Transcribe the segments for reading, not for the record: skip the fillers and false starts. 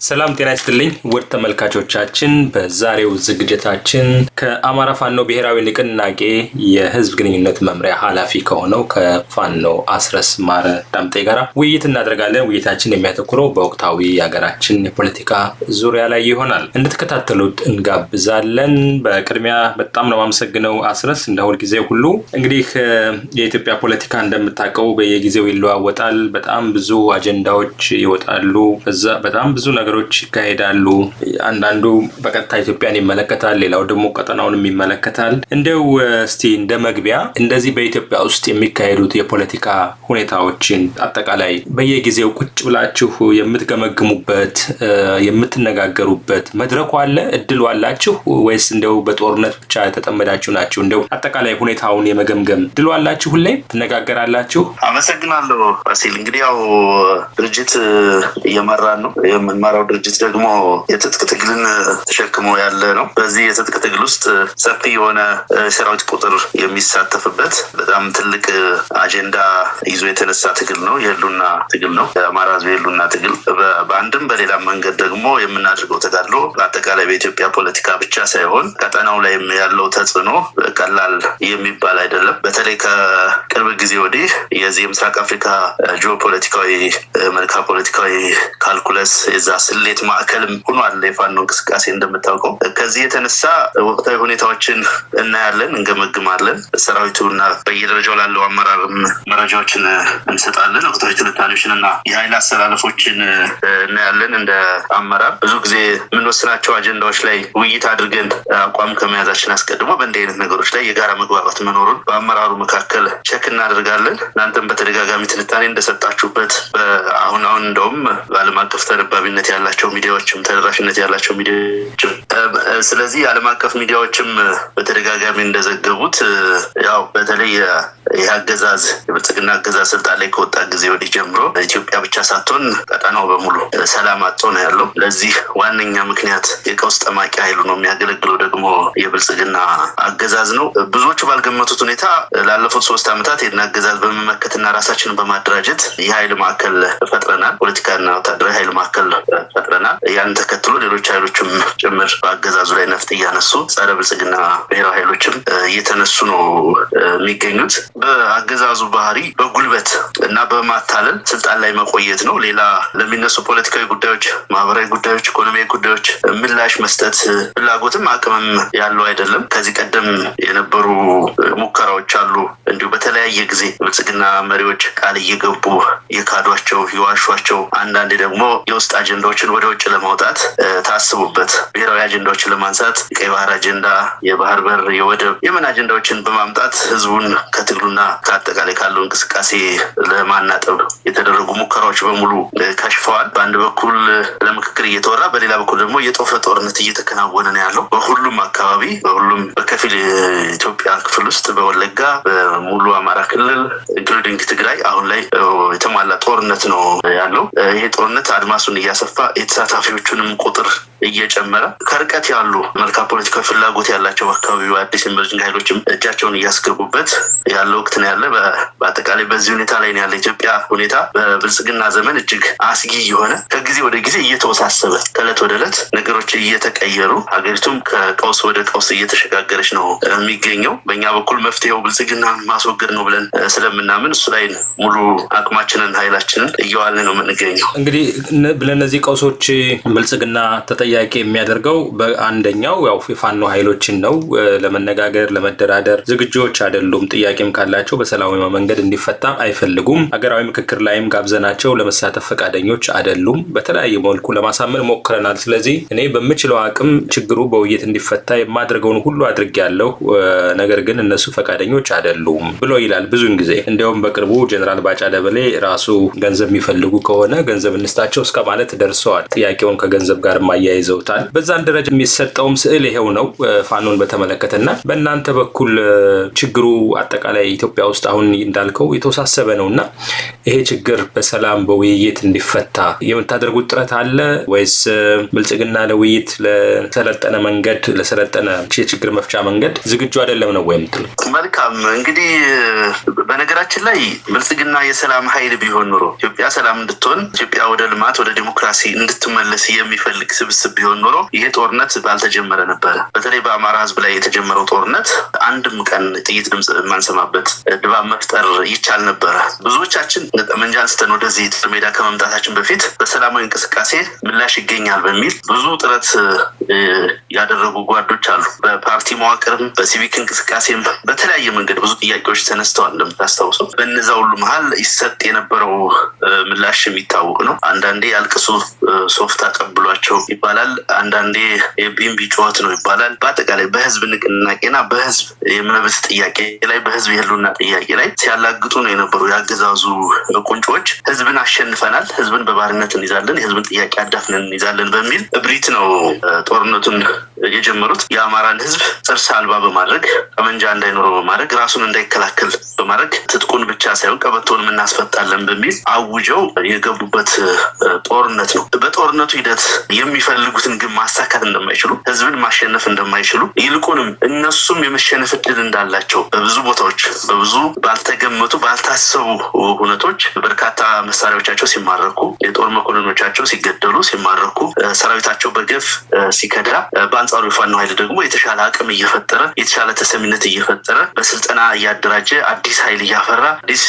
ሰላም ጤና ይስጥልኝ ውድ ተመልካቾቻችን፣ በዛሬው ዝግጅታችን ከአማራ ፋኖ ብሔራዊ ንቅናቄ የህዝብ ግንኙነት መምሪያ ኃላፊ ከሆነው ከፋኖ አስረስ ማረ ዳምጤ ጋር ውይይት እናደርጋለን። ውይይታችን የሚያተኩረው በወቅታዊ የሀገራችን የፖለቲካ ዙሪያ ላይ ይሆናል። እንድትከታተሉት እንጋብዛለን። በቅድሚያ በጣም ነው የማመሰግነው አስረስ። እንደ ሁልጊዜው ሁሉ እንግዲህ የኢትዮጵያ ፖለቲካ እንደምታውቀው በየጊዜው ይለዋወጣል። በጣም ብዙ አጀንዳዎች ይወጣሉ። በጣም ብዙ ነገሮች ይካሄዳሉ። አንዳንዱ በቀጥታ ኢትዮጵያን ይመለከታል፣ ሌላው ደግሞ ቀጠናውንም ይመለከታል። እንደው እስቲ እንደ መግቢያ እንደዚህ በኢትዮጵያ ውስጥ የሚካሄዱት የፖለቲካ ሁኔታዎችን አጠቃላይ በየጊዜው ቁጭ ብላችሁ የምትገመግሙበት የምትነጋገሩበት መድረኩ አለ? እድሉ አላችሁ ወይስ እንደው በጦርነት ብቻ የተጠመዳችሁ ናችሁ? እንደው አጠቃላይ ሁኔታውን የመገምገም እድሉ አላችሁ? ሁሌ ትነጋገራላችሁ? አመሰግናለሁ ፋሲል። እንግዲህ ያው ድርጅት እየመራን ነው። የምንመራው ድርጅት ደግሞ የትጥቅ ትግልን ተሸክሞ ያለ ነው። በዚህ የትጥቅ ትግል ውስጥ ሰፊ የሆነ ሰራዊት ቁጥር የሚሳተፍበት በጣም ትልቅ አጀንዳ ይዞ የተነሳ ትግል ነው። የህልውና ትግል ነው። የአማራ ህዝብ የህልውና ትግል በአንድም በሌላም መንገድ ደግሞ የምናደርገው ተጋድሎ በአጠቃላይ በኢትዮጵያ ፖለቲካ ብቻ ሳይሆን ቀጠናው ላይም ያለው ተጽዕኖ ቀላል የሚባል አይደለም። በተለይ ከቅርብ ጊዜ ወዲህ የዚህ የምስራቅ አፍሪካ ጂኦፖለቲካዊ መልካ ፖለቲካዊ ካልኩለስ የዛ ስሌት ማዕከልም ሆኗል የፋኖ እንቅስቃሴ እንደምታውቀው። ከዚህ የተነሳ ወቅታዊ ሁኔታዎችን እናያለን፣ እንገመግማለን። ሰራዊቱና በየደረጃው ላለው አመራርም መረጃዎችን እንሰጣለን። ወቅታዊ ትንታኔዎችን እና የኃይል አሰላለፎችን እናያለን። እንደ አመራር ብዙ ጊዜ የምንወስናቸው አጀንዳዎች ላይ ውይይት አድርገን አቋም ከመያዛችን አስቀድሞ በእንዲህ አይነት ነገሮች ላይ የጋራ መግባባት መኖሩን በአመራሩ መካከል ቸክ እናደርጋለን። እናንተም በተደጋጋሚ ትንታኔ እንደሰጣችሁበት አሁን እንደውም በዓለም አቀፍ ተነባቢነት ያላቸው ሚዲያዎችም ተደራሽነት ያላቸው ሚዲያዎችም ስለዚህ ዓለም አቀፍ ሚዲያዎችም በተደጋጋሚ እንደዘገቡት ያው በተለይ የአገዛዝ የብልጽግና አገዛዝ ስልጣን ላይ ከወጣ ጊዜ ወዲህ ጀምሮ ኢትዮጵያ ብቻ ሳትሆን ቀጠናው በሙሉ ሰላም አጥቶ ነው ያለው። ለዚህ ዋነኛ ምክንያት የቀውስ ጠማቂ ኃይሉ ነው። የሚያገለግለው ደግሞ የብልጽግና አገዛዝ ነው። ብዙዎቹ ባልገመቱት ሁኔታ ላለፉት 3 ዓመታት የና አገዛዝ በመመከትና ራሳችንን በማደራጀት የኃይል ማዕከል ፈጥረናል። ፖለቲካና ወታደራዊ ኃይል ማዕከል ፈጥረናል። ያን ተከትሎ ሌሎች ኃይሎችም ጭምር በአገዛዙ ላይ ነፍጥ እያነሱ ጸረ ብልጽግና ብሔራዊ ኃይሎችም እየተነሱ ነው የሚገኙት። በአገዛዙ ባህሪ በጉልበት እና በማታለል ስልጣን ላይ መቆየት ነው። ሌላ ለሚነሱ ፖለቲካዊ ጉዳዮች፣ ማህበራዊ ጉዳዮች፣ ኢኮኖሚያዊ ጉዳዮች ምላሽ መስጠት ፍላጎትም አቅምም ያለው አይደለም። ከዚህ ቀደም የነበሩ ሙከራዎች አሉ። እንዲሁ በተለያየ ጊዜ ብልጽግና መሪዎች ቃል እየገቡ የካዷቸው የዋሿቸው፣ አንዳንዴ ደግሞ የውስጥ አጀንዳዎችን ወደ ውጭ ለማውጣት ታስቡበት ብሔራዊ አጀንዳዎችን ለማንሳት የቀይ ባህር አጀንዳ፣ የባህር በር፣ የወደብ የምን አጀንዳዎችን በማምጣት ህዝቡን ከትግሉና ከአጠቃላይ ካለው እንቅስቃሴ ለማናጠብ የተደረጉ ሙከራዎች በሙሉ ከሽፈዋል። በአንድ በኩል ለምክክር እየተወራ በሌላ በኩል ደግሞ የጦፈ ጦርነት እየተከናወነ ነው ያለው በሁሉም አካባቢ፣ በሁሉም በከፊል ኢትዮጵያ ክፍል ውስጥ በወለጋ፣ በሙሉ አማራ ክልል ኢንክሉዲንግ ትግራይ አሁን ላይ የተሟላ ጦርነት ነው ያለው። ይሄ ጦርነት አድማሱን እያሰፋ የተሳታፊዎቹንም ቁጥር እየጨመረ ከርቀት ያሉ መልካም ፖለቲካዊ ፍላጎት ያላቸው አካባቢው አዲስ ኢመርጂንግ ኃይሎችም እጃቸውን እያስገቡበት ያለ ወቅት ነው ያለ። በአጠቃላይ በዚህ ሁኔታ ላይ ነው ያለ ኢትዮጵያ ሁኔታ በብልጽግና ዘመን እጅግ አስጊ የሆነ ከጊዜ ወደ ጊዜ እየተወሳሰበ ከዕለት ወደ ዕለት ነገሮች እየተቀየሩ ሀገሪቱም ከቀውስ ወደ ቀውስ እየተሸጋገረች ነው የሚገኘው። በእኛ በኩል መፍትሄው ብልጽግና ማስወገድ ነው ብለን ስለምናምን እሱ ላይ ሙሉ አቅማችንን ኃይላችንን እየዋልን ነው የምንገኘው። እንግዲህ ለእነዚህ ቀውሶች ብልጽግና ተጠያቂ የሚያደርገው በአንደኛው ያው የፋኖ ኃይሎችን ነው። ለመነጋገር ለመደራደር ዝግጆች አይደሉም። ጥያቄም ካላቸው በሰላማዊ መንገድ እንዲፈታ አይፈልጉም። ሀገራዊ ምክክር ላይም ጋብዘናቸው ለመሳተፍ ፈቃደኞች አይደሉም። በተለያየ መልኩ ለማሳመን ሞክረናል። ስለዚህ እኔ በምችለው አቅም ችግሩ በውይይት እንዲፈታ የማድረገውን ሁሉ አድርጌያለሁ፣ ነገር ግን እነሱ ፈቃደኞች አይደሉም ብሎ ይላል ብዙውን ጊዜ። እንዲያውም በቅርቡ ጀነራል ባጫ ደበሌ ራሱ ገንዘብ የሚፈልጉ ከሆነ ገንዘብ እንስጣቸው እስከ ማለት ደርሰዋል። ጥያቄውን ከገንዘብ ጋር ማያይዘው አያይዘውታል። በዛን ደረጃ የሚሰጠውም ስዕል ይሄው ነው ፋኖን በተመለከተና በእናንተ በኩል ችግሩ አጠቃላይ ኢትዮጵያ ውስጥ አሁን እንዳልከው የተወሳሰበ ነውና ይሄ ችግር በሰላም በውይይት እንዲፈታ የምታደርጉት ጥረት አለ ወይስ ብልጽግና ለውይይት ለሰለጠነ መንገድ ለሰለጠነ ችግር መፍቻ መንገድ ዝግጁ አይደለም ነው ወይም ትሉ? መልካም እንግዲህ በነገራችን ላይ ብልጽግና የሰላም ኃይል ቢሆን ኖሮ ኢትዮጵያ ሰላም እንድትሆን ኢትዮጵያ ወደ ልማት ወደ ዲሞክራሲ እንድትመለስ የሚፈልግ ስብስብ ቢሆን ኖሮ ይሄ ጦርነት ባልተጀመረ ነበረ። በተለይ በአማራ ህዝብ ላይ የተጀመረው ጦርነት አንድም ቀን ጥይት ድምጽ የማንሰማበት ድባብ መፍጠር ይቻል ነበረ። ብዙዎቻችን ጠመንጃ አንስተን ወደዚህ ሜዳ ከመምጣታችን በፊት በሰላማዊ እንቅስቃሴ ምላሽ ይገኛል በሚል ብዙ ጥረት ያደረጉ ጓዶች አሉ። በፓርቲ መዋቅርም በሲቪክ እንቅስቃሴም በተለያየ መንገድ ብዙ ጥያቄዎች ተነስተዋል። እንደምታስታውሰው በእነዛ ሁሉ መሀል ይሰጥ የነበረው ምላሽ የሚታወቅ ነው። አንዳንዴ ያልቅሱ ሶፍት አቀብሏቸው ይባላል፣ አንዳንዴ የቢምቢ ጩኸት ነው ይባላል። በአጠቃላይ በህዝብ ንቅናቄና በህዝብ የመብት ጥያቄ ላይ በህዝብ የህልውና ጥያቄ ላይ ሲያላግጡ ነው የነበሩ ያገዛዙ ቁንጮች። ህዝብን አሸንፈናል፣ ህዝብን በባርነት እንይዛለን፣ የህዝብን ጥያቄ አዳፍነን እንይዛለን በሚል እብሪት ነው ጦርነቱን የጀመሩት። የአማራን ህዝብ ጥርስ አልባ በማድረግ ጠመንጃ እንዳይኖረው በማድረግ ራሱን እንዳይከላከል በማድረግ ትጥቁን ብቻ ሳይሆን ቀበቶን እናስፈታለን በሚል አውጀው የገቡበት ጦርነት ነው። በጦርነቱ ሂደት የሚፈልጉትን ግን ማሳካት እንደማይችሉ፣ ህዝብን ማሸነፍ እንደማይችሉ፣ ይልቁንም እነሱም የመሸነፍ እድል እንዳላቸው በብዙ ቦታዎች በብዙ ባልተገመቱ ባልታሰቡ ሁነቶች በርካታ መሳሪያዎቻቸው ሲማረኩ፣ የጦር መኮንኖቻቸው ሲገደሉ ሲማረኩ፣ ሰራዊታቸው በገፍ ሲከዳ፣ በአንጻሩ የፋኖ ኃይል ደግሞ የተሻለ አቅም እየፈጠረ የተሻለ ተሰሚነት እየፈጠረ በስልጠና እያደራጀ አዲስ ኃይል እያፈራ አዲስ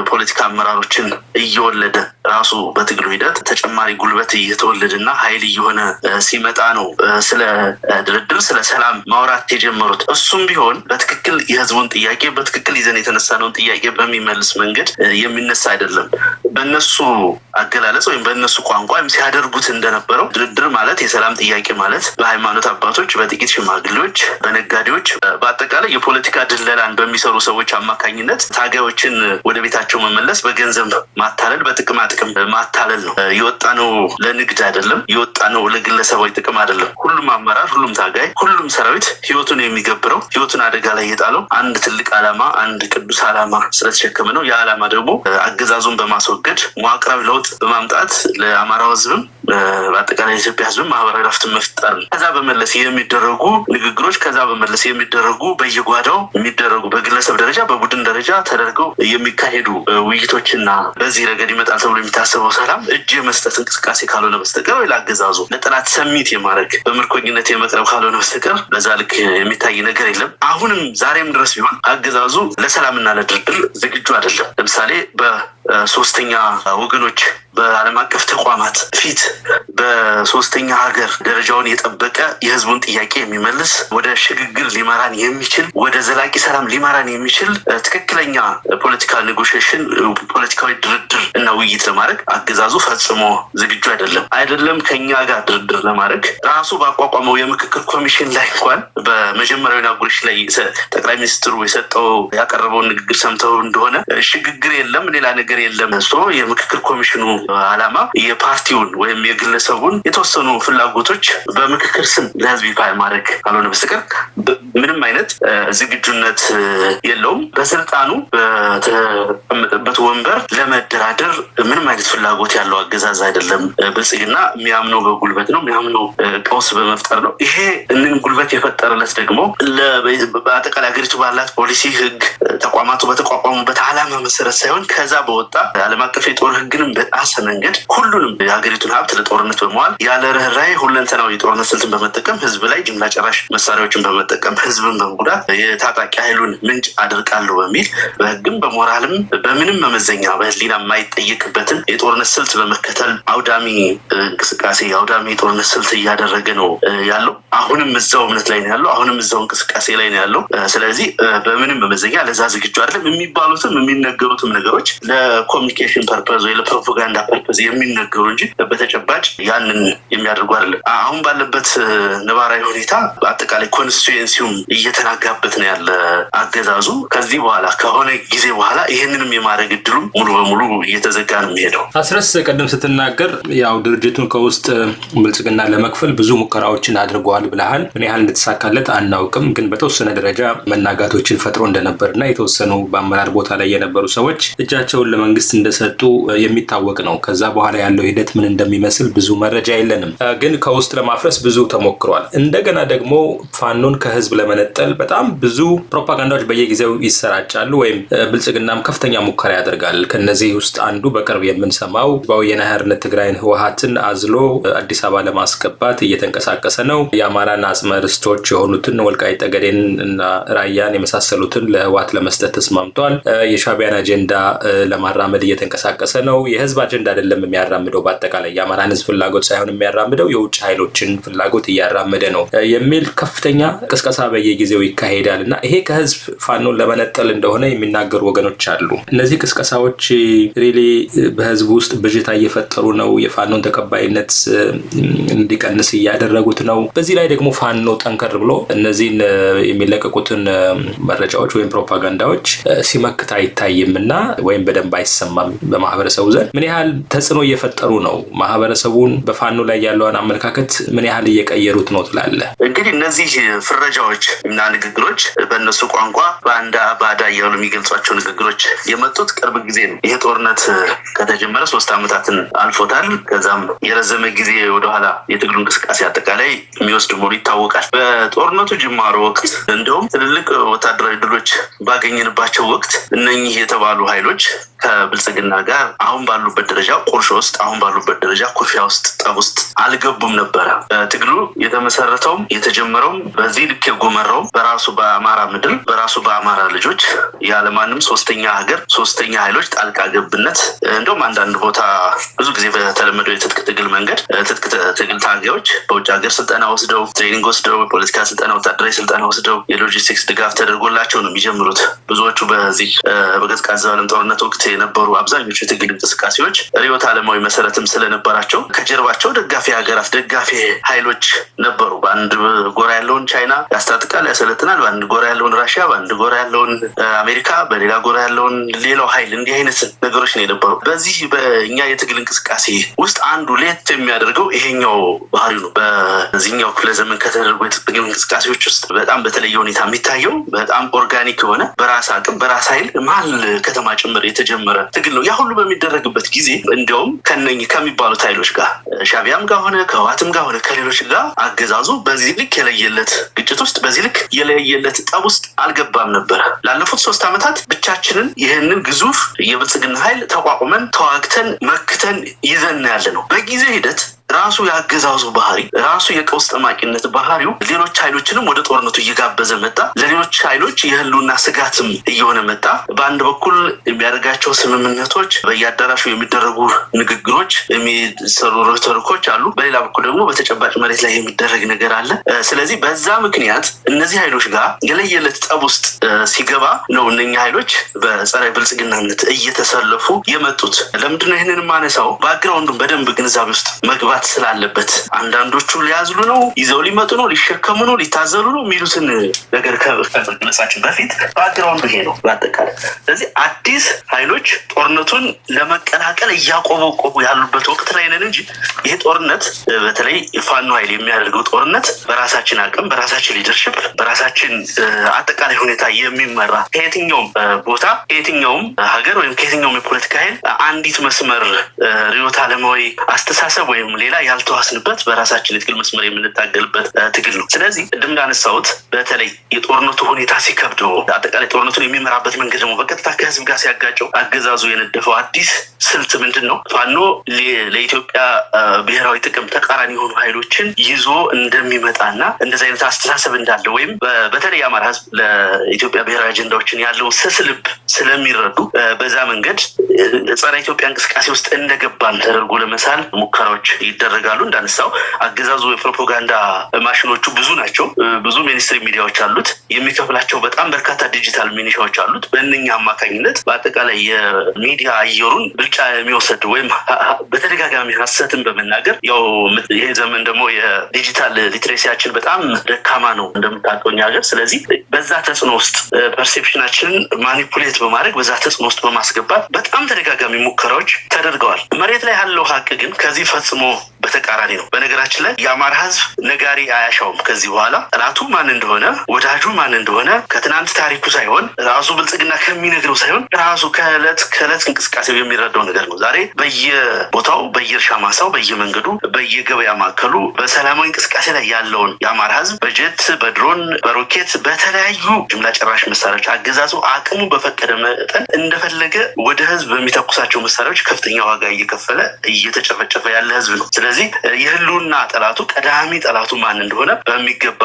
ፖለቲካ አመራሮችን እየወለደ ራሱ በትግሉ ሂደት ተጨማሪ ጉልበት እየተወለደና ኃይል እየሆነ ሲመጣ ነው ስለ ድርድር ስለ ሰላም ማውራት የጀመሩት። እሱም ቢሆን በትክክል የህዝቡን ጥያቄ በትክክል ይዘን የተነሳነውን ጥያቄ በሚመልስ መንገድ የሚነሳ አይደለም። በእነሱ አገላለጽ ወይም በእነሱ ቋንቋ ሲያደርጉት እንደነበረው ድርድር ማለት የሰላም ጥያቄ ማለት በሃይማኖት አባቶች፣ በጥቂት ሽማግሌዎች፣ በነጋዴዎች፣ በአጠቃላይ የፖለቲካ ድለላን በሚሰሩ ሰዎች አማካኝነት ታጋዮችን ወደ ቤታቸው መመለስ፣ በገንዘብ ማታለል፣ በጥቅማ ጥቅም ማታለል ነው። የወጣ ነው ለንግድ አይደለም፣ የወጣ ነው ለግለሰባዊ ጥቅም አይደለም። ሁሉም አመራር፣ ሁሉም ታጋይ፣ ሁሉም ሰራዊት ህይወቱን የሚገብረው ህይወቱን አደጋ ላይ የጣለው አንድ ትልቅ ዓላማ አንድ ቅዱስ ዓላማ ስለተሸከመ ነው። ያ ዓላማ ደግሞ አገዛዙን በማስወገድ መዋቅራዊ ለውጥ በማምጣት ለአማራው ህዝብም በአጠቃላይ የኢትዮጵያ ህዝብም ማህበራዊ ረፍት መፍጠር ነው። ከዛ በመለስ የሚደረጉ ንግግሮች፣ ከዛ በመለስ የሚደረጉ በየጓዳው የሚደረጉ በግለሰብ ደረጃ በቡድን ደረጃ ተደርገው የሚካሄዱ ውይይቶችና በዚህ ረገድ ይመጣል ተብሎ የሚታሰበው ሰላም እጅ የመስጠት እንቅስቃሴ ካልሆነ በስተቀር ወይ ለአገዛዙ ለጠላት ሰሚት የማድረግ በምርኮኝነት የመቅረብ ካልሆነ በስተቀር በዛ ልክ የሚታይ ነገር የለም። አሁንም ዛሬም ድረስ ቢሆን አገዛዙ ለሰላምና ለድርድር ዝግጁ አይደለም። ለምሳሌ በሶስተኛ ወገኖች በዓለም አቀፍ ተቋማት ፊት በሶስተኛ ሀገር ደረጃውን የጠበቀ የህዝቡን ጥያቄ የሚመልስ ወደ ሽግግር ሊመራን የሚችል ወደ ዘላቂ ሰላም ሊመራን የሚችል ትክክለኛ ፖለቲካል ኔጎሽዬሽን ፖለቲካዊ ድርድር እና ውይይት ለማድረግ አገዛዙ ፈጽሞ ዝግጁ አይደለም። ከኛ ጋር ድርድር ለማድረግ ራሱ ባቋቋመው የምክክር ኮሚሽን ላይ እንኳን በመጀመሪያው ኢናጉሬሽን ላይ ጠቅላይ ሚኒስትሩ ያቀረበውን ንግግር ሰምተው እንደሆነ ሽግግር የለም ሌላ ነገር የለም። የምክክር ኮሚሽኑ ዓላማ የፓርቲውን ወይም የግለሰቡን የተወሰኑ ፍላጎቶች በምክክር ስም ለህዝብ ይፋ ማድረግ ካልሆነ በስተቀር ምንም አይነት ዝግጁነት የለውም። በስልጣኑ በተቀመጠበት ወንበር ለመደራደር ምንም አይነት ፍላጎት ያለው አገዛዝ አይደለም። ብልጽግና የሚያምነው በጉልበት ነው፣ የሚያምነው ቀውስ በመፍጠር ነው። ይሄ እንን ጉልበት የፈጠረለት ደግሞ በአጠቃላይ ሀገሪቱ ባላት ፖሊሲ፣ ህግ፣ ተቋማቱ በተቋቋሙበት ዓላማ መሰረት ሳይሆን ከዛ በወጣ ዓለም አቀፍ የጦር ህግንም በጣሰ መንገድ ሁሉንም የሀገሪቱን ሀብት ለጦርነት በመዋል ያለ ርህራሄ ሁለንተናዊ የጦርነት ስልትን በመጠቀም ህዝብ ላይ ጅምላ ጨራሽ መሳሪያዎችን በመጠቀም ህዝብን በመጉዳት የታጣቂ ኃይሉን ምንጭ አድርቃለሁ በሚል በህግም በሞራልም በምንም መመዘኛ በህሊና የማይጠየቅበትን የጦርነት ስልት በመከተል አውዳሚ እንቅስቃሴ አውዳሚ የጦርነት ስልት እያደረገ ነው ያለው። አሁንም እዛው እምነት ላይ ነው ያለው። አሁንም እዛው እንቅስቃሴ ላይ ነው ያለው። ስለዚህ በምንም መመዘኛ ለዛ ዝግጁ አይደለም። የሚባሉትም የሚነገሩትም ነገሮች ለኮሚኒኬሽን ፐርፐዝ ወይ ለፕሮፓጋንዳ ፐርፐዝ የሚነገሩ እንጂ በተጨባጭ ያንን የሚያደርጉ አይደለም። አሁን ባለበት ነባራዊ ሁኔታ በአጠቃላይ ኮንስቲትዩንሲውም እየተናጋበት ነው ያለ አገዛዙ። ከዚህ በኋላ ከሆነ ጊዜ በኋላ ይህንንም የማድረግ እድሉ ሙሉ በሙሉ እየተዘጋ ነው የሚሄደው። አስረስ ቀደም ስትናገር ያው ድርጅቱን ከውስጥ ብልጽግና ለመክፈል ብዙ ሙከራዎችን አድርገዋል ብለሃል። ምን ያህል እንደተሳካለት አናውቅም፣ ግን በተወሰነ ደረጃ መናጋቶችን ፈጥሮ እንደነበርና የተወሰኑ በአመራር ቦታ ላይ የነበሩ ሰዎች እጃቸውን ለመንግስት እንደሰጡ የሚታወቅ ነው። ከዛ በኋላ ያለው ሂደት ምን እንደሚመስል ብዙ መረጃ የለንም፣ ግን ከውስጥ ለማፍረስ ብዙ ተሞክሯል። እንደገና ደግሞ ፋኖን ከህዝብ ለመነጠል በጣም ብዙ ፕሮፓጋንዳዎች በየጊዜው ይሰራጫሉ፣ ወይም ብልጽግናም ከፍተኛ ሙከራ ያደርጋል። ከነዚህ ውስጥ አንዱ በቅርብ የምንሰማው የወያነ ሓርነት ትግራይን ህወሓትን አዝሎ አዲስ አበባ ለማስገባት እየተንቀሳቀሰ ነው። የአማራና አጽመ ርስቶች የሆኑትን ወልቃይት ጠገዴን እና ራያን የመሳሰሉትን ለህወሓት ለመስጠት ተስማምቷል። የሻዕቢያን አጀንዳ ለማራመድ እየተንቀሳቀሰ ነው። የህዝብ አጀንዳ አይደለም የሚያራምደው፣ በአጠቃላይ የአማራን ህዝብ ፍላጎት ሳይሆን የሚያራምደው የውጭ ኃይሎችን ፍላጎት እያራመደ ነው የሚል ከፍተኛ ቅስቀሳ በየጊዜው ይካሄዳል እና ይሄ ከህዝብ ፋኖን ለመነጠል እንደሆነ የሚናገሩ ወገኖች አሉ። እነዚህ ቅስቀሳዎች ሪሊ በህዝብ ውስጥ ብዥታ እየፈጠሩ ነው፣ የፋኖን ተቀባይነት እንዲቀንስ እያደረጉት ነው። በዚህ ላይ ደግሞ ፋኖ ጠንከር ብሎ እነዚህን የሚለቀቁትን መረጃዎች ወይም ፕሮፓጋንዳዎች ሲመክት አይታይም እና ወይም በደንብ አይሰማም በማህበረሰቡ ዘንድ። ምን ያህል ተጽዕኖ እየፈጠሩ ነው? ማህበረሰቡን በፋኖ ላይ ያለውን አመለካከት ምን ያህል እየቀየሩት ነው ትላለህ? እንግዲህ እነዚህ ፍረጃዎች እና ንግግሮች በእነሱ ቋንቋ ባንዳ ባዳ እያሉ የሚገልጿቸው ንግግሮች የመጡት ቅርብ ጊዜ ነው። ይሄ ጦርነት ከተጀመረ 3 ዓመታትን አልፎታል። ከዛም የረዘመ ጊዜ ወደኋላ የትግሉ እንቅስቃሴ አጠቃላይ የሚወስድ መሆኑ ይታወቃል። በጦርነቱ ጅማሮ ወቅት እንደውም ትልልቅ ወታደራዊ ድሎች ባገኘንባቸው ወቅት እነኚህ የተባሉ ኃይሎች ከብልጽግና ጋር አሁን ባሉበት ደረጃ ቁርሾ ውስጥ፣ አሁን ባሉበት ደረጃ ኩርፊያ ውስጥ፣ ጠብ ውስጥ አልገቡም ነበረ። ትግሉ የተመሰረተውም የተጀመረውም በዚህ ልክ የጎመራውም በራሱ በአማራ ምድር በራሱ በአማራ ልጆች ያለማንም ሶስተኛ ሀገር ሶስተኛ ኃይሎች ጣልቃ ገብነት እንደውም አንዳንድ ቦታ ብዙ ጊዜ በተለመደው የትጥቅ ትግል መንገድ ትጥቅ ትግል ታጋዮች በውጭ ሀገር ስልጠና ወስደው ትሬኒንግ ወስደው የፖለቲካ ስልጠና ወታደራዊ ስልጠና ወስደው የሎጂስቲክስ ድጋፍ ተደርጎላቸው ነው የሚጀምሩት። ብዙዎቹ በዚህ በቀዝቃዛው ዓለም ጦርነት ወቅት የነበሩ አብዛኞቹ የትግል እንቅስቃሴዎች ርዕዮተ ዓለማዊ መሰረትም ስለነበራቸው ከጀርባቸው ደጋፊ ሀገራት ደጋፊ ኃይሎች ነበሩ። በአንድ ጎራ ያለውን ቻይና ያስታጥቃል ያሰለጥናል፣ በአንድ ጎራ ያለውን ራሽያ፣ በአንድ ጎራ ያለውን አሜሪካ፣ በሌላ ጎራ ያለውን ሌላው ኃይል፣ እንዲህ አይነት ነገሮች ነው የነበሩ። በዚህ በእኛ የትግል እንቅስቃሴ ውስጥ አንዱ ለየት የሚያደርገው ይሄኛው ባህሪ ነው። በዚህኛው ክፍለ ዘመን ከተደረጉ የትግል እንቅስቃሴዎች ውስጥ በጣም በተለየ ሁኔታ የሚታየው በጣም ኦርጋኒክ የሆነ በራስ አቅም በራስ ኃይል መሀል ከተማ ጭምር የተጀመረ ትግል ነው። ያ ሁሉ በሚደረግበት ጊዜ እንዲያውም ከነኚህ ከሚባሉት ኃይሎች ጋር ሻዕቢያም ጋር ሆነ ከህወሓትም ጋር ሆነ ከሌሎች ጋር አገዛዙ በዚህ ልክ የለየለት ግጭት ውስጥ በዚህ ልክ የለየለት ጠብ ውስጥ አልገባም ነበር። ላለፉት 3 ዓመታት ብቻችንን ይህንን ግዙፍ የብልጽግና ኃይል ተቋቁመን ተዋግተን መክተን ይዘን ያለ ነው። በጊዜ ሂደት ራሱ የአገዛዙ ባህሪ ራሱ የቀውስ ጠማቂነት ባህሪው ሌሎች ኃይሎችንም ወደ ጦርነቱ እየጋበዘ መጣ። ለሌሎች ኃይሎች የህልውና ስጋትም እየሆነ መጣ። በአንድ በኩል የሚያደርጋቸው ስምምነቶች፣ በየአዳራሹ የሚደረጉ ንግግሮች፣ የሚሰሩ ሪቶሪኮች አሉ። በሌላ በኩል ደግሞ በተጨባጭ መሬት ላይ የሚደረግ ነገር አለ። ስለዚህ በዛ ምክንያት እነዚህ ኃይሎች ጋር የለየለት ጠብ ውስጥ ሲገባ ነው እነኛ ኃይሎች በጸረ ብልጽግናነት እየተሰለፉ የመጡት። ለምንድነው ይህንን ማነሳው? ባክግራውንዱን በደንብ ግንዛቤ ውስጥ መግባት ስላለበት አንዳንዶቹ ሊያዝሉ ነው፣ ይዘው ሊመጡ ነው፣ ሊሸከሙ ነው፣ ሊታዘሉ ነው የሚሉትን ነገር ከመግለጻችን በፊት ባክግራውንዱ ይሄ ነው በአጠቃላይ። ስለዚህ አዲስ ኃይሎች ጦርነቱን ለመቀላቀል እያቆበቆቡ ያሉበት ወቅት ላይ ነን እንጂ ይሄ ጦርነት በተለይ ፋኖ ኃይል የሚያደርገው ጦርነት በራሳችን አቅም በራሳችን ሊደርሽፕ በራሳችን አጠቃላይ ሁኔታ የሚመራ ከየትኛውም ቦታ ከየትኛውም ሀገር ወይም ከየትኛውም የፖለቲካ ኃይል አንዲት መስመር ርዕዮተ ዓለማዊ አስተሳሰብ ወይም ሌላ ያልተዋስንበት በራሳችን የትግል መስመር የምንታገልበት ትግል ነው። ስለዚህ ቅድም እንዳነሳሁት በተለይ የጦርነቱ ሁኔታ ሲከብደው አጠቃላይ ጦርነቱን የሚመራበት መንገድ ደግሞ በቀጥታ ከህዝብ ጋር ሲያጋጨው አገዛዙ የነደፈው አዲስ ስልት ምንድን ነው? ፋኖ ለኢትዮጵያ ብሔራዊ ጥቅም ተቃራኒ የሆኑ ኃይሎችን ይዞ እንደሚመጣና እንደዚህ አይነት አስተሳሰብ እንዳለ ወይም በተለይ የአማራ ህዝብ ለኢትዮጵያ ብሔራዊ አጀንዳዎችን ያለውን ስስልብ ስለሚረዱ በዛ መንገድ ጸረ ኢትዮጵያ እንቅስቃሴ ውስጥ እንደገባን ተደርጎ ለመሳል ሙከራዎች ይደረጋሉ። እንዳነሳው አገዛዙ የፕሮፓጋንዳ ማሽኖቹ ብዙ ናቸው። ብዙ ሚኒስትሪ ሚዲያዎች አሉት። የሚከፍላቸው በጣም በርካታ ዲጂታል ሚኒሻዎች አሉት። በእነኛ አማካኝነት በአጠቃላይ የሚዲያ አየሩን ብልጫ የሚወሰድ ወይም በተደጋጋሚ ሀሰትን በመናገር ያው ይሄ ዘመን ደግሞ የዲጂታል ሊትሬሲያችን በጣም ደካማ ነው እንደምታውቀው ሀገር። ስለዚህ በዛ ተጽዕኖ ውስጥ ፐርሴፕሽናችንን ማኒፑሌት በማድረግ በዛ ተጽዕኖ ውስጥ በማስገባት በጣም ተደጋጋሚ ሙከራዎች ተደርገዋል። መሬት ላይ ያለው ሀቅ ግን ከዚህ ፈጽሞ በተቃራኒ ነው። በነገራችን ላይ የአማራ ህዝብ ነጋሪ አያሻውም። ከዚህ በኋላ ጠላቱ ማን እንደሆነ ወዳጁ ማን እንደሆነ ከትናንት ታሪኩ ሳይሆን ራሱ ብልጽግና ከሚነግረው ሳይሆን ራሱ ከዕለት እንቅስቃሴው የሚረዳው ነገር ነው። ዛሬ በየቦታው በየእርሻ ማሳው በየመንገዱ በየገበያ ማዕከሉ በሰላማዊ እንቅስቃሴ ላይ ያለውን የአማራ ህዝብ በጀት በድሮን በሮኬት በተለያዩ ጅምላ ጨራሽ መሳሪያዎች አገዛዙ አቅሙ በፈቀደ መጠን እንደፈለገ ወደ ህዝብ በሚተኩሳቸው መሳሪያዎች ከፍተኛ ዋጋ እየከፈለ እየተጨፈጨፈ ያለ ህዝብ ነው። ስለዚህ የህልውና ጠላቱ ቀዳሚ ጠላቱ ማን እንደሆነ በሚገባ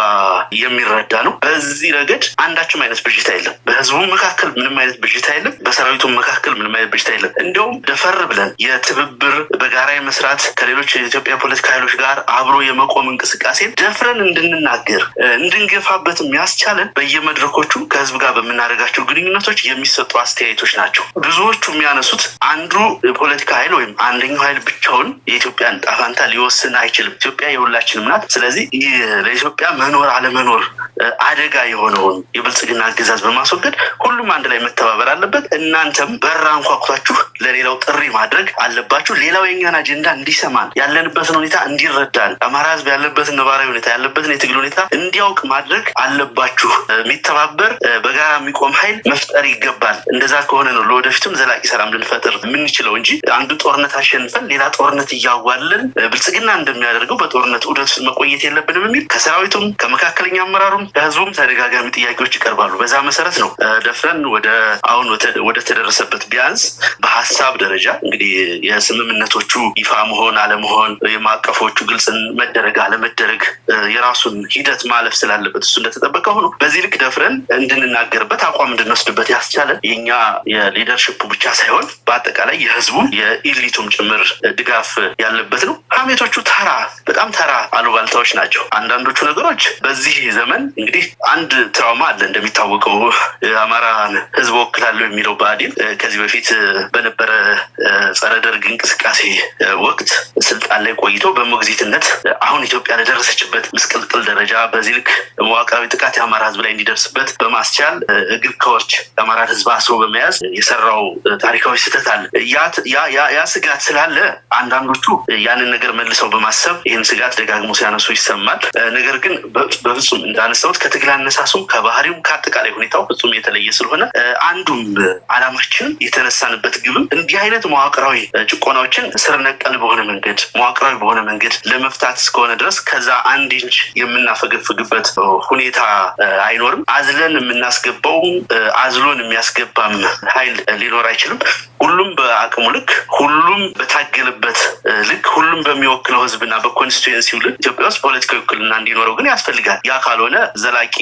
የሚረዳ ነው። በዚህ ረገድ አንዳችም አይነት ብዥታ የለም። በህዝቡ መካከል ምንም አይነት ብዥታ የለም። በሰራዊቱ መካከል ምንም አይነት ብዥታ የለም። እንዲሁም ደፈር ብለን የትብብር በጋራ የመስራት ከሌሎች የኢትዮጵያ ፖለቲካ ኃይሎች ጋር አብሮ የመቆም እንቅስቃሴን ደፍረን እንድንናገር እንድንገፋበት የሚያስቻለን በየመድረኮቹ ከህዝብ ጋር በምናደርጋቸው ግንኙነቶች የሚሰጡ አስተያየቶች ናቸው። ብዙዎቹ የሚያነሱት አንዱ የፖለቲካ ኃይል ወይም አንደኛው ኃይል ብቻውን የኢትዮጵያን ጣፋንታ ሊወስን አይችልም። ኢትዮጵያ የሁላችንም ናት። ስለዚህ ለኢትዮጵያ መኖር አለመኖር አደጋ የሆነውን የብልጽግና አገዛዝ በማስወገድ ሁሉም አንድ ላይ መተባበር አለበት። እናንተም በራ አንኳኩታችሁ ለሌላው ጥሪ ማድረግ አለባችሁ። ሌላው የኛን አጀንዳ እንዲሰማን ያለንበትን ሁኔታ እንዲረዳን አማራ ህዝብ ያለበትን ነባራዊ ሁኔታ ያለበትን የትግል ሁኔታ እንዲያውቅ ማድረግ አለባችሁ። የሚተባበር በጋራ የሚቆም ኃይል መፍጠር ይገባል። እንደዛ ከሆነ ነው ለወደፊትም ዘላቂ ሰላም ልንፈጥር የምንችለው እንጂ አንዱ ጦርነት አሸንፈን ሌላ ጦርነት እያዋለን ብልጽግና እንደሚያደርገው በጦርነት ዑደት መቆየት የለብንም የሚል ከሰራዊቱም ከመካከለኛ አመራሩም ከህዝቡም ተደጋጋሚ ጥያቄዎች ይቀርባሉ። በዛ መሰረት ነው ደፍረን ወደ ተደረሰበት ቢያንስ በሀሳብ ደረጃ እንግዲህ የስምምነቶቹ ይፋ መሆን አለመሆን የማዕቀፎቹ ግልጽን መደረግ አለመደረግ የራሱን ሂደት ማለፍ ስላለበት እሱ እንደተጠበቀ ሆኖ በዚህ ልክ ደፍረን እንድንናገርበት አቋም እንድንወስድበት ያስቻለን የኛ የሊደርሽፑ ብቻ ሳይሆን በአጠቃላይ የህዝቡ የኢሊቱም ጭምር ድጋፍ ያለበት ነው። ሀሜቶቹ በጣም ተራ አሉባልታዎች ናቸው። አንዳንዶቹ ነገሮች በዚህ ዘመን እንግዲህ አንድ ትራውማ አለ። እንደሚታወቀው የአማራን ህዝብ ወክላለሁ የሚለው ብአዴን ከዚህ በፊት በነበረ ጸረ ደርግ እንቅስቃሴ ወቅት ስልጣን ላይ ቆይቶ በሞግዚትነት አሁን ኢትዮጵያ ለደረሰችበት ምስቅልቅል ደረጃ በዚህ ልክ መዋቅራዊ ጥቃት የአማራ ህዝብ ላይ እንዲደርስበት በማስቻል እግር ከወርች የአማራ ህዝብ አስሮ በመያዝ የሰራው ታሪካዊ ስህተት አለ። ያ ስጋት ስላለ አንዳንዶቹ ያንን ነገር መልሰው በማሰብ ይህን ስጋት ደጋግሞ ሲያነሱ ይሰማል። ነገር ግን በፍጹም እንዳነሳሁት ከትግል አነሳሱም ከባህሪውም ከአጠቃላይ ሁኔታው ፍጹም የተለየ ስለሆነ አንዱም አላማችን የተነሳንበት ግብም እንዲህ አይነት መዋቅራዊ ጭቆናዎችን ስር ነቀል በሆነ መንገድ መዋቅራዊ በሆነ መንገድ ለመፍታት እስከሆነ ድረስ ከዛ አንድ ኢንች የምናፈገፍግበት ሁኔታ አይኖርም። አዝለን የምናስገባው አዝሎን የሚያስገባም ኃይል ሊኖር አይችልም። ሁሉም በአቅሙ ልክ ሁሉም በታገለበት ልክ ሁሉም በሚወክለው ህዝብና በኮንስቲቱዌንሲው ልክ ኢትዮጵያ ውስጥ ፖለቲካዊ ውክልና እንዲኖረው ግን ያስፈልጋል። ያ ካልሆነ ዘላቂ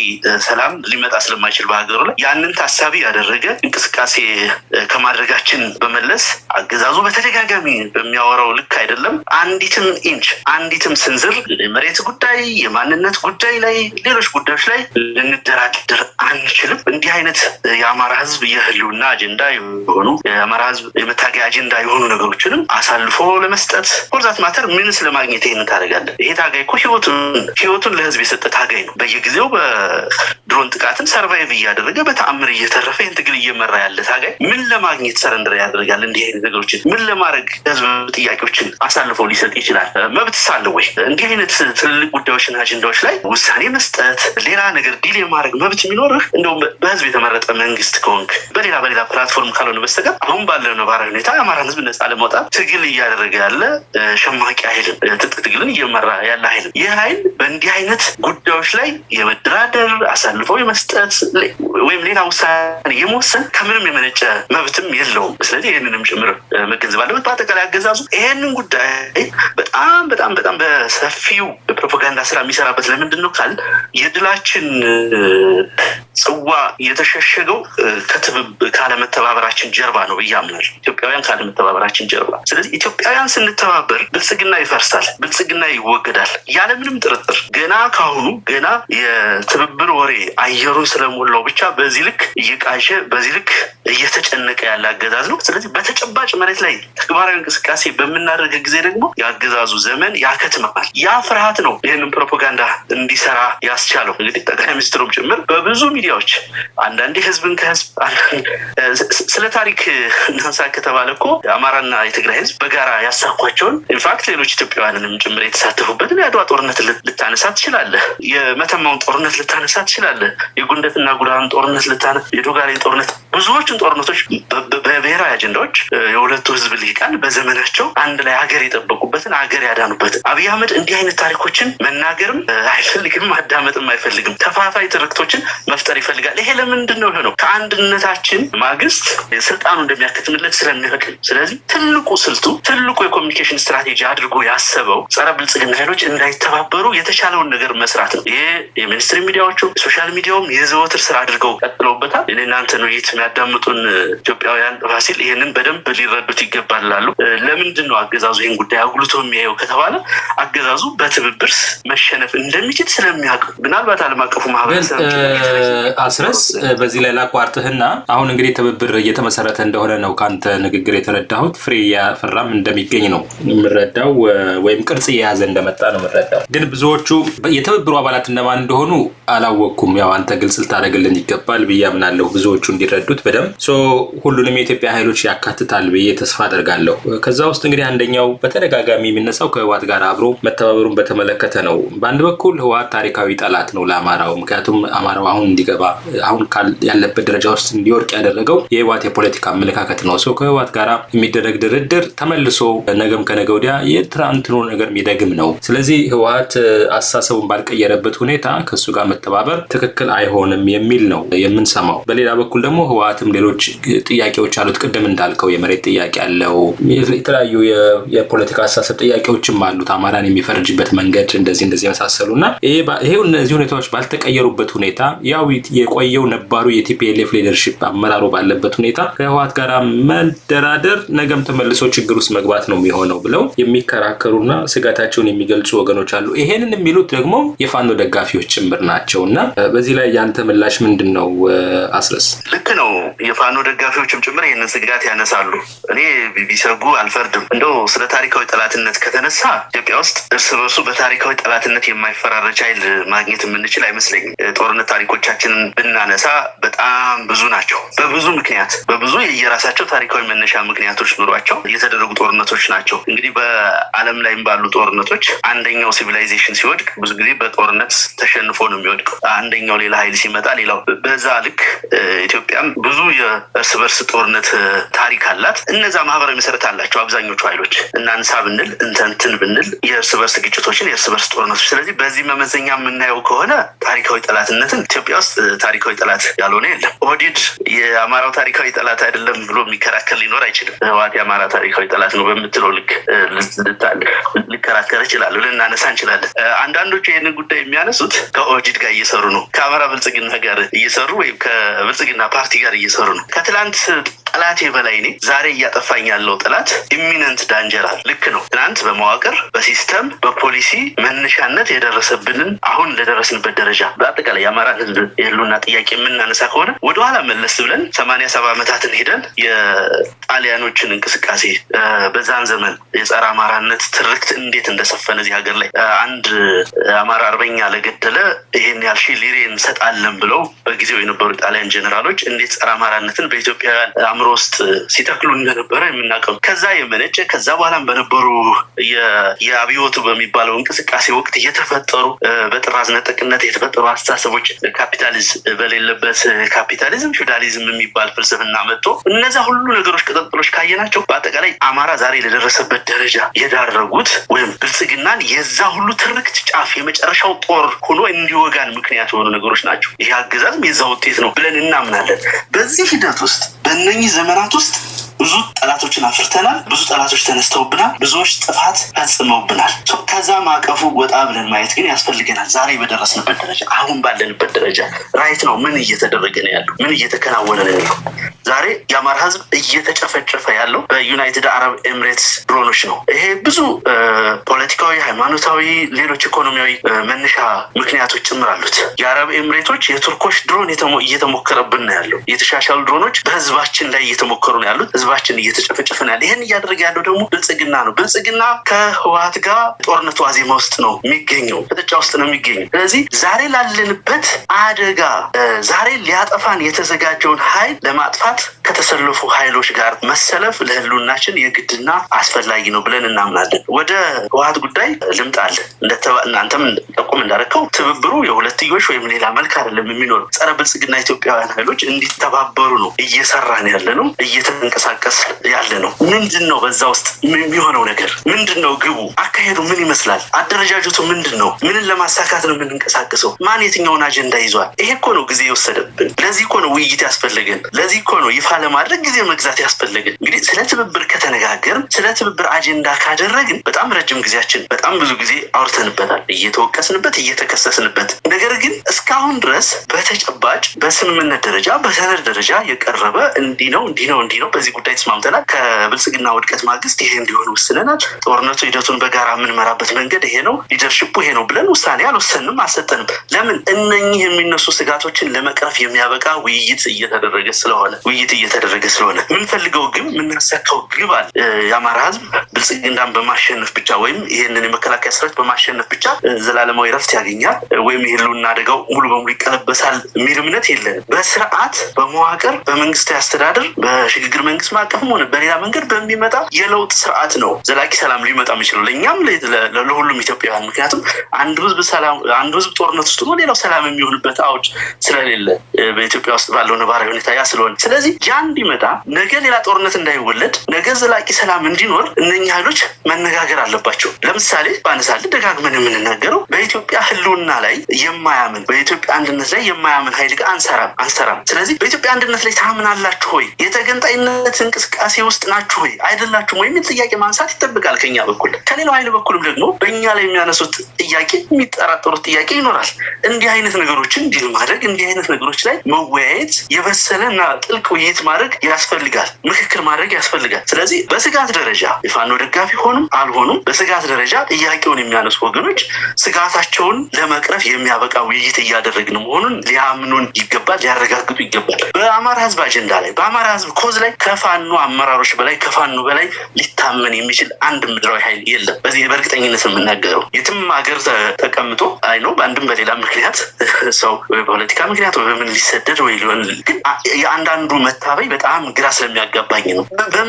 ሰላም ሊመጣ ስለማይችል በሀገሩ ላይ ያንን ታሳቢ ያደረገ እንቅስቃሴ ከማድረጋችን በመለስ አገዛዙ በተደጋጋሚ በሚያወራው ልክ አይደለም። አንዲትም ኢንች አንዲትም ስንዝር የመሬት ጉዳይ የማንነት ጉዳይ ላይ ሌሎች ጉዳዮች ላይ ልንደራደር አንችልም። እንዲህ አይነት የአማራ ህዝብ የህልውና አጀንዳ የሆኑ የአማራ ህዝብ የመታገያ አጀንዳ የሆኑ ነገሮችንም አሳልፎ ለመስጠት ፎርዛት ማተር ምንስ ለማግኘት ይህንን ታደርጋለህ? ይሄ ታጋይ እኮ ህይወቱን ለህዝብ የሰጠ ታጋይ ነው። በየጊዜው በድሮን ጥቃትን ሰርቫይቭ እያደረገ በተአምር እየተረፈ ይህን ትግል እየመራ ያለ ታጋይ ምን ለማግኘት ሰረንደር ያደርጋል? እንዲህ አይነት ነገሮችን ምን ለማድረግ ህዝብ ጥያቄዎችን አሳልፎ ሊሰጥ ይችላል? መብት ሳለ ወይ? እንዲህ አይነት ትልልቅ ጉዳዮችና አጀንዳዎች ላይ ውሳኔ መስጠት ሌላ ነገር ዲል የማድረግ መብት የሚኖርህ እንደውም በህዝብ የተመረጠ መንግስት ከሆንክ በሌላ ፕላትፎርም ካልሆነ በስተቀር አሁን ባለው ነባራዊ ሁኔታ የአማራን ህዝብ ነጻ ለማውጣት ትግል እያደረገ ያለ ሸማቂ ኃይልን ትጥቅ ትግልን እየመራ ያለ ኃይል ይህ ኃይል በእንዲህ አይነት ጉዳዮች ላይ የመደራደር አሳልፈው የመስጠት ወይም ሌላ ውሳኔ የመወሰን ከምንም የመነጨ መብትም የለውም። ስለዚህ ይህንንም ጭምር መገንዘብ አለበት። በአጠቃላይ አገዛዙ ይህንን ጉዳይ በጣም በሰፊው ፕሮፓጋንዳ ስራ የሚሰራበት ለምንድን ነው ካል የድላችን ጽዋ የተሸሸገው ካለመተባበራችን ጀርባ ነው ብያምናለሁ። ኢትዮጵያውያን ካለመተባበራችን ጀርባ። ስለዚህ ኢትዮጵያውያን ስንተባበር ብልጽግና ይፈርሳል፣ ብልጽግና ይወገዳል ያለምንም ጥርጥር። ገና ካሁኑ ገና የትብብር ወሬ አየሩን ስለሞላው ብቻ በዚህ ልክ እየቃዠ በዚህ ልክ እየተጨነቀ ያለ አገዛዝ ነው። ስለዚህ በተጨባጭ መሬት ላይ ተግባራዊ እንቅስቃሴ በምናደርግ ጊዜ ደግሞ የአገዛዙ ዘመን ያከትማል። ያ ፍርሃት ነው ይህንን ፕሮፓጋንዳ እንዲሰራ ያስቻለው። እንግዲህ ጠቅላይ ሚኒስትሩም ጭምር በብዙ ሚዲያዎች አንዳንዴ ህዝብን ከህዝብ ስለ ታሪክ እናንሳ ከተባለ እኮ የአማራና የትግራይ ህዝብ በጋራ ያሳኳቸውን ኢንፋክት ሌሎች ኢትዮጵያውያንንም ጭምር የተሳተፉበትን የአድዋ ጦርነት ልታነሳ ትችላለህ። የመተማውን ጦርነት ልታነሳ ትችላለህ። የጉንደትና ጉዳን ጦርነት የዶጋሌን ጦርነት፣ ብዙዎችን ጦርነቶች በብሔራዊ አጀንዳዎች የሁለቱ ህዝብ ልሂቃን በዘመናቸው አንድ ላይ ሀገር የጠበቁበትን ሀገር ያዳኑበትን። አብይ አህመድ እንዲህ አይነት ታሪኮችን መናገርም አይፈልግም፣ ማዳመጥም አይፈልግም። ተፋፋይ ትርክቶችን መፍጠር ይፈልጋል። ይሄ ለምንድን ነው የሆነው? ከአንድነታችን ማግስት ስልጣኑ እንደሚያከትምለት ስለሚያውቅ። ስለዚህ ትልቁ ስልቱ ትልቁ የኮሚኒኬሽን ስትራቴጂ አድርጎ ያሰበው ጸረ ብልጽግና ኃይሎች እንዳይተባበሩ የተቻለውን ነገር መስራት ነው። ይሄ የሚኒስትሪ ሚዲያዎቹ ሶሻል ሚዲያውም የዘወትር ስራ አድርገው ቀጥለውበታል። እናንተ ነው የሚያዳምጡን ኢትዮጵያውያን ፋሲል ይህንን በደንብ ሊረዱት ይገባል ላሉ። ለምንድን ነው አገዛዙ ይህን ጉዳይ አጉልቶ የሚያየው ከተባለ አገዛዙ በትብብር መሸነፍ እንደሚችል ስለሚያውቅ። ምናልባት ዓለም አቀፉ ማህበረሰብ አስረስ በዚህ ላይ ላቋርጥህና አሁን እንግዲህ ትብብር እየተመሰረተ እንደሆነ ነው ከአንተ ንግግር የተረዳሁት። ፍሬ እያፈራም እንደሚገኝ ነው የምረዳው፣ ወይም ቅርጽ እየያዘ እንደመጣ ነው የምረዳው። ግን ብዙዎቹ የትብብሩ አባላት እነማን እንደሆኑ አላወቅኩም። ያው አንተ ግልጽ ልታደርግልን ይገባል ብዬ አምናለሁ፣ ብዙዎቹ እንዲረዱት በደንብ ሁሉንም የኢትዮጵያ ኃይሎች ያካትታል ብዬ ተስፋ አደርጋለሁ። ከዛ ውስጥ እንግዲህ አንደኛው በተደጋጋሚ የሚነሳው ከህወሓት ጋር አብሮ መተባበሩን በተመለከተ ነው። በአንድ በኩል ህወሓት ታሪካዊ ጠላት ነው ለአማራው። ምክንያቱም አማራው አሁን እንዲገባ አሁን ያለበት ደረጃ ውስጥ እንዲወርቅ ያደረገው የህወሓት የፖለቲካ አመለካከት ነው። ከህወሓት ጋር የሚደረግ ድርድር ተመልሶ ነገም ከነገ ወዲያ የትናንትኑ ነገር የሚደግም ነው። ስለዚህ ህወሓት አስተሳሰቡን ባልቀየረበት ሁኔታ ከእሱ ጋር መተባበር ትክክል አይሆንም የሚል ነው የምንሰማው። በሌላ በኩል ደግሞ ህወሓትም ሌሎች ጥያቄዎች አሉት። ቅድም እንዳልከው የመሬት ጥያቄ አለው፣ የተለያዩ የፖለቲካ አስተሳሰብ ጥያቄዎችም አሉት፣ አማራን የሚፈርጅበት መንገድ እንደዚህ የመሳሰሉ እና ይሄው እነዚህ ሁኔታዎች ባልተቀየሩበት ሁኔታ ያው የቆየው ነባሩ የቲፒኤልኤፍ ሊደርሺፕ አመራሩ ባለበት ሁኔታ ከህወሓት ጋር መደራደር ነገም ተመልሶ ችግር ውስጥ መግባት ነው የሚሆነው ብለው የሚከራከሩና ስጋታቸውን የሚገልጹ ወገኖች አሉ። ይሄንን የሚሉት ደግሞ የፋኖ ደጋፊዎች ጭምር ናቸው እና በዚህ ላይ ያንተ ምላሽ ምንድን ነው አስረስ? ልክ ነው። የፋኖ ደጋፊዎችም ጭምር ይህንን ስጋት ያነሳሉ። እኔ ቢሰጉ አልፈርድም። እንደው ስለ ታሪካዊ ጠላትነት ከተነሳ ኢትዮጵያ ውስጥ እርስ በርሱ በታሪካዊ ጠላትነት የማይፈራረጅ ኃይል ማግኘት የምንችል አይመስለኝም። ጦርነት ታሪኮቻችንን ብናነሳ በጣም ብዙ ናቸው። በብዙ የየራሳቸው ታሪካዊ መነሻ ምክንያቶች ኑሯቸው የተደረጉ ጦርነቶች ናቸው። እንግዲህ በዓለም ላይም ባሉ ጦርነቶች አንደኛው ሲቪላይዜሽን ሲወድቅ ብዙ ጊዜ በጦርነት ተሸንፎ ነው የሚወድቀው። አንደኛው ሌላ ኃይል ሲመጣ ሌላው። በዛ ልክ ኢትዮጵያም ብዙ የእርስ በርስ ጦርነት ታሪክ አላት። እነዛ ማህበራዊ መሰረት አላቸው አብዛኞቹ ኃይሎች። እናንሳ ብንል እንትን ብንል የእርስ በርስ ግጭቶችን፣ የእርስ በርስ ጦርነቶች። ስለዚህ በዚህ መመዘኛ የምናየው ከሆነ ታሪካዊ ጠላትነትን ኢትዮጵያ ውስጥ ታሪካዊ ጠላት ያልሆነ የለም። ኦህዴድ የአማራው ታሪካዊ ጠላት አይደለም ብሎ የሚከራከር ሊኖር አይችልም። ህወሓት የአማራ ታሪካዊ ጠላት ነው በምትለው ልክ ሊከራከር ይችላል፣ ልናነሳ እንችላለን። አንዳንዶቹ ይህንን ጉዳይ የሚያነሱት ከኦህዴድ ጋር እየሰሩ ነው፣ ከአማራ ብልጽግና ጋር እየሰሩ ወይም ከብልጽግና ፓርቲ ጋር እየሰሩ ነው። ከትላንት ጠላቴ በላይ ነኝ፣ ዛሬ እያጠፋኝ ያለው ጠላት ኢሚነንት ዳንጀራል። ልክ ነው። ትናንት በመዋቅር በሲስተም በፖሊሲ መነሻነት የደረሰብንን አሁን ለደረስንበት ደረጃ በአጠቃላይ የአማራ ህዝብ የህልውና ጥያቄ የምናነሳ ከሆነ ወደኋላ መለስ ብለን 87 ዓመታትን ሄደን የጣሊያኖችን እንቅስቃሴ በዛን ዘመን የጸረ አማራነት ትርክት እንዴት እንደሰፈነ እዚህ ሀገር ላይ አንድ አማራ አርበኛ ለገደለ ይሄን ያህል ሺህ ሊሬ እንሰጣለን ብለው በጊዜው የነበሩ ጣሊያን ጀነራሎች እንዴት ጸረ አማራነትን በኢትዮጵያውያን አእምሮ ውስጥ ሲተክሉ እንደነበረ የምናውቀው። ከዛ የመነጨ ከዛ በኋላም በነበሩ የአብዮቱ በሚባለው እንቅስቃሴ ወቅት እየተፈጠሩ በጥራዝ ነጠቅነት የተፈጠሩ አስተሳሰቦች ካፒታሊዝም በሌለበት ካፒታሊዝም ፊውዳሊዝም የሚባል ፍልስፍና መጥቶ እነዛ ሁሉ ነገሮች ቅጥጥሎች ካየናቸው በአጠቃላይ አማራ ዛሬ ለደረሰበት ደረጃ የዳረጉት ወይም ብልጽግናን የዛ ሁሉ ትርክት ጫፍ የመጨረሻው ጦር ሆኖ እንዲወጋን ምክንያት የሆኑ ነገሮች ናቸው። ይህ አገዛዝም የዛ ውጤት ነው ብለን እናምናለን። በዚህ ሂደት ውስጥ በእነኚህ ዘመናት ውስጥ ብዙ ጠላቶችን አፍርተናል። ብዙ ጠላቶች ተነስተውብናል። ብዙዎች ጥፋት ፈጽመውብናል። ከዛ ማዕቀፉ ወጣ ብለን ማየት ግን ያስፈልገናል። ዛሬ በደረስንበት ደረጃ፣ አሁን ባለንበት ደረጃ ራይት ነው ምን እየተደረገ ነው ያለው? ምን እየተከናወነ ነው ያለው? ዛሬ የአማራ ህዝብ እየተጨፈጨፈ ያለው በዩናይትድ አረብ ኤምሬትስ ድሮኖች ነው። ይሄ ብዙ ፖለቲካዊ፣ ሃይማኖታዊ፣ ሌሎች ኢኮኖሚያዊ መነሻ ምክንያቶች ጭምር አሉት። የአረብ ኤምሬቶች የቱርኮች ድሮን እየተሞከረብን ነው ያለው። የተሻሻሉ ድሮኖች በህዝባችን ላይ እየተሞከሩ ነው ያሉት። ህዝባችን እየተጨፈጨፈ ነው ያለ። ይህን እያደረገ ያለው ደግሞ ብልጽግና ነው። ብልጽግና ከህወሓት ጋር ጦርነቱ ዋዜማ ውስጥ ነው የሚገኘው፣ ፍጥጫ ውስጥ ነው የሚገኘው። ስለዚህ ዛሬ ላለንበት አደጋ፣ ዛሬ ሊያጠፋን የተዘጋጀውን ኃይል ለማጥፋት ከተሰለፉ ኃይሎች ጋር መሰለፍ ለህልውናችን የግድና አስፈላጊ ነው ብለን እናምናለን። ወደ ህወሓት ጉዳይ ልምጣል። እናንተም ጠቁም እንዳረከው ትብብሩ የሁለትዮሽ ወይም ሌላ መልክ አይደለም የሚኖረው። ጸረ ብልጽግና ኢትዮጵያውያን ኃይሎች እንዲተባበሩ ነው እየሰራን ያለ ነው፣ እየተንቀሳቀስ ያለ ነው። ምንድን ነው በዛ ውስጥ የሚሆነው ነገር? ምንድን ነው ግቡ? አካሄዱ ምን ይመስላል? አደረጃጀቱ ምንድን ነው? ምንን ለማሳካት ነው የምንንቀሳቀሰው? ማን የትኛውን አጀንዳ ይዟል? ይሄ እኮ ነው ጊዜ የወሰደብን። ለዚህ እኮ ነው ውይይት ያስፈለገን። ለዚህ እኮ ነው ይፋ ለማድረግ ጊዜ መግዛት ያስፈለገን። እንግዲህ ስለ ትብብር ከተነጋገርን፣ ስለ ትብብር አጀንዳ ካደረግን በጣም ረጅም ጊዜያችን፣ በጣም ብዙ ጊዜ አውርተንበታል፣ እየተወቀስንበት፣ እየተከሰስንበት። ነገር ግን እስካሁን ድረስ በተጨባጭ በስምምነት ደረጃ፣ በሰነድ ደረጃ የቀረበ እንዲህ ነው በዚህ ጉዳይ ተስማምተናል፣ ከብልጽግና ውድቀት ማግስት ይሄ እንዲሆን ወስነናል፣ ጦርነቱ ሂደቱን በጋራ የምንመራበት መንገድ ይሄ ነው፣ ሊደርሽፑ ይሄ ነው ብለን ውሳኔ አልወሰንም፣ አልሰጠንም። ለምን? እነኚህ የሚነሱ ስጋቶችን ለመቅረፍ የሚያበቃ ውይይት እየተደረገ ስለሆነ የምንፈልገው ግብ፣ የምናሳካው ግብ አለ። የአማራ ህዝብ ብልጽግናን በማሸነፍ ብቻ ወይም ይህንን የመከላከያ ሰራዊት በማሸነፍ ብቻ ዘላለማዊ ረፍት ያገኛል ወይም የህልውና አደጋው ሙሉ በሙሉ ይቀለበሳል የሚል እምነት የለንም። በስርዓት፣ በመዋቅር፣ በመንግስታዊ አስተዳደር፣ በሽግግር መንግስት ማዕቀፍም ሆነ በሌላ መንገድ በሚመጣ የለውጥ ስርዓት ነው ዘላቂ ሰላም ሊመጣ የሚችለው ለእኛም ለሁሉም ኢትዮጵያውያን። ምክንያቱም አንዱ ህዝብ ጦርነት ውስጥ ነው ሌላው ሰላም የሚሆንበት አውድ ስለሌለ በኢትዮጵያ ውስጥ ባለው ነባራዊ ሁኔታ ያ ስለሆነ፣ ስለዚህ ያ እንዲመጣ ነገ ሌላ ጦርነት እንዳይወለድ፣ ነገ ዘላቂ ሰላም እንዲኖር እነኚህ ኃይሎች መነጋገር አለባቸው። ለምሳሌ ባነሳል ደጋግመን የምንናገረው በኢትዮጵያ ህልውና ላይ የማያምን፣ በኢትዮጵያ አንድነት ላይ የማያምን ኃይል ጋር አንሰራም። ስለዚህ በኢትዮጵያ አንድነት ላይ ታምናላችሁ ሆይ? የተገንጣይነት እንቅስቃሴ ውስጥ ናችሁ ሆይ? አይደላችሁም ወይ? የሚል ጥያቄ ማንሳት ይጠብቃል ከኛ በኩል። ከሌላው ኃይል በኩልም ደግሞ በእኛ ላይ የሚያነሱት ጥያቄ፣ የሚጠራጠሩት ጥያቄ ይኖራል። እንዲህ አይነት ነገሮችን ዲል ማድረግ፣ እንዲህ አይነት ነገሮች ላይ መወያየት፣ የበሰለ እና ጥልቅ ውይይት ማድረግ ያስፈልጋል፣ ምክክር ማድረግ ያስፈልጋል። ስለዚህ በስጋት ደረጃ የፋኖ ደጋፊ ሆኑም አልሆኑም፣ በስጋት ደረጃ ጥያቄውን የሚያነሱ ወገኖች ስጋታቸውን ለመቅረፍ የሚያበቃ ውይይት እያደረግን መሆኑን ሊያምኑን ይገባል፣ ሊያረጋግጡ ይገባል። በአማራ ህዝብ አጀንዳ ላይ፣ በአማራ ህዝብ ኮዝ ላይ ከፋኖ አመራሮች በላይ፣ ከፋኖ በላይ ሊታመን የሚችል አንድ ምድራዊ ኃይል የለም። በዚህ በእርግጠኝነት የምናገረው የትም ሀገር ተቀምጦ አይ ነው በአንድም በሌላ ምክንያት ሰው በፖለቲካ ምክንያት ወይ በምን ሊሰደድ ወይ ሊሆን፣ ግን የአንዳንዱ መታበይ በጣም ግራ ስለሚያጋባኝ ነው።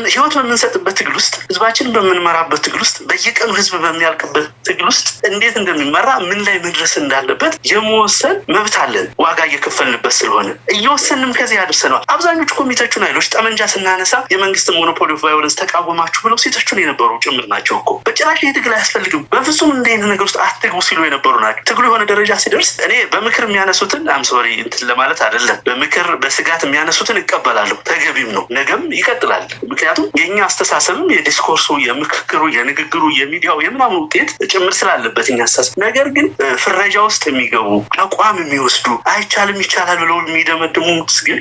ህይወት በምንሰጥበት ትግል ውስጥ፣ ህዝባችንን በምንመራበት ትግል ውስጥ፣ በየቀኑ ህዝብ በሚያልቅበት ትግል ውስጥ እንዴት እንደሚመራ፣ ምን ላይ መድረስ እንዳለበት የመወሰን መብት አለን። ዋጋ እየከፈልንበት ስለሆነ እየወሰንም ከዚህ ያደርሰነዋል። አብዛኞቹ ኮሚቴዎቹን ኃይሎች ጠመንጃ ስናነሳ የመንግስት ሞኖፖሊ ኦፍ ቫዮለንስ ተቃወማችሁ ብለው ሴቶቹን የነበሩ ጭምር ናቸው እኮ። በጭራሽ ይህ ትግል አያስፈልግም፣ በፍጹም እንደ አይነት ነገር ውስጥ አትግቡ ሲሉ የነበሩ ናቸው። ትግሉ የሆነ ደረጃ ሲደርስ እኔ በምክር የሚያነሱትን አምሶሪ እንትን ለማለት አይደለም፣ በምክር በስጋት የሚያነሱትን እቀበላለሁ፣ ተገቢም ነው፣ ነገም ይቀጥላል። ምክንያቱም የኛ አስተሳሰብም የዲስኮርሱ፣ የምክክሩ፣ የንግግሩ፣ የሚዲያው የምናምን ውጤት ጭምር ስላለበት እኛ አስተሳሰብ። ነገር ግን ፍረጃ ውስጥ የሚገቡ አቋም የሚወስዱ አይቻልም ይቻላል ብለው የሚደመድሙት ግን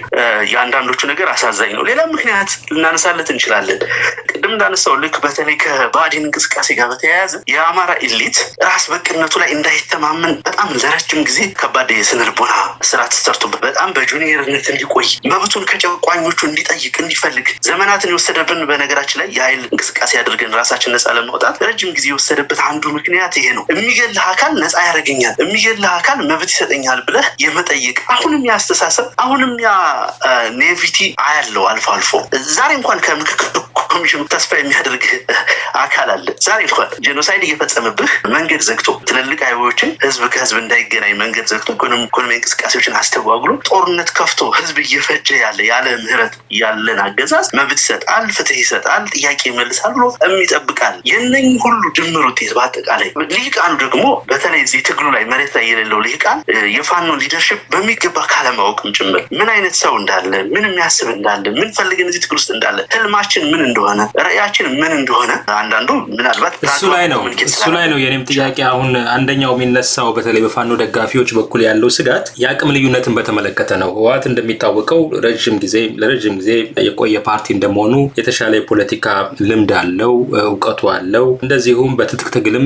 የአንዳንዶቹ ነገር አሳዛኝ ነው። ሌላ ምክንያት ልናነሳለት እንችላለን። ቅድም እንዳነሳው ልክ በተለይ ከባዕዲን እንቅስቃሴ ጋር በተያያዘ የአማራ ኢሊት ራስ በቅነቱ ላይ እንዳይተማመን በጣም ለረጅም ጊዜ ከባድ የስነ ልቦና ስርዓት ተሰርቶበት በጣም በጁኒየርነት እንዲቆይ መብቱን ከጨቋኞቹ እንዲጠይቅ እንዲፈልግ ዘመናትን የወሰደብን በነገራችን ላይ የኃይል እንቅስቃሴ አድርገን ራሳችን ነፃ ለማውጣት ረጅም ጊዜ የወሰደበት አንዱ ምክንያት ይሄ ነው። የሚገልህ አካል ነፃ ያደርገኛል፣ የሚገልህ አካል መብት ይሰጠኛል ብለህ የመጠየቅ አሁንም ያስተሳሰብ አሁንም ያ ኔቪቲ አያለው አልፎ አልፎ ዛሬ እንኳን ከምክክር ኮሚሽኑ ተስፋ የሚያደርግ አካል አለ። ዛሬ እንኳን ጄኖሳይድ እየፈጸመብህ መንገድ ዘግቶ ትልልቅ ሃይዌዎችን ህዝብ ከህዝብ እንዳይገናኝ መንገድ ዘግቶ ኢኮኖሚ እንቅስቃሴዎችን አስተጓጉሎ ጦርነት ከፍቶ ህዝብ እየፈጀ ያለ ምህረት ያለን አገዛዝ መብት ይሰጣል፣ ፍትህ ይሰጣል፣ ጥያቄ ይመልሳል ብሎ የሚጠብቃል። የነኝ ሁሉ ድምር ውጤት በአጠቃላይ ልሂቃኑ ደግሞ በተለይ እዚህ ትግሉ ላይ መሬት ላይ የሌለው ልሂቃን የፋኖ ሊደርሽፕ በሚገባ ካለማወቅም ጭምር ምን አይነት ሰው እንዳለ፣ ምን የሚያስብ እንዳለ፣ ምን ፈልገን እዚህ ትግል ውስጥ እንዳለ፣ ህልማችን ምን እንደሆነ፣ ራዕያችን ምን እንደሆነ አንዳንዱ ምናልባት እሱ ላይ ነው የኔም ጥያቄ። አሁን አንደኛው የሚነሳው በተለይ በፋኖ ደጋፊዎች በኩል ያለው ስጋት የአቅም ልዩነትን በተመለከተ ነው። ህወሓት እንደሚታወቀው ለረጅም ጊዜ የቆየ ፓርቲ እንደመሆኑ የተሻለ የፖለቲካ ልምድ አለው፣ እውቀቱ አለው። እንደዚሁም በትጥቅ ትግልም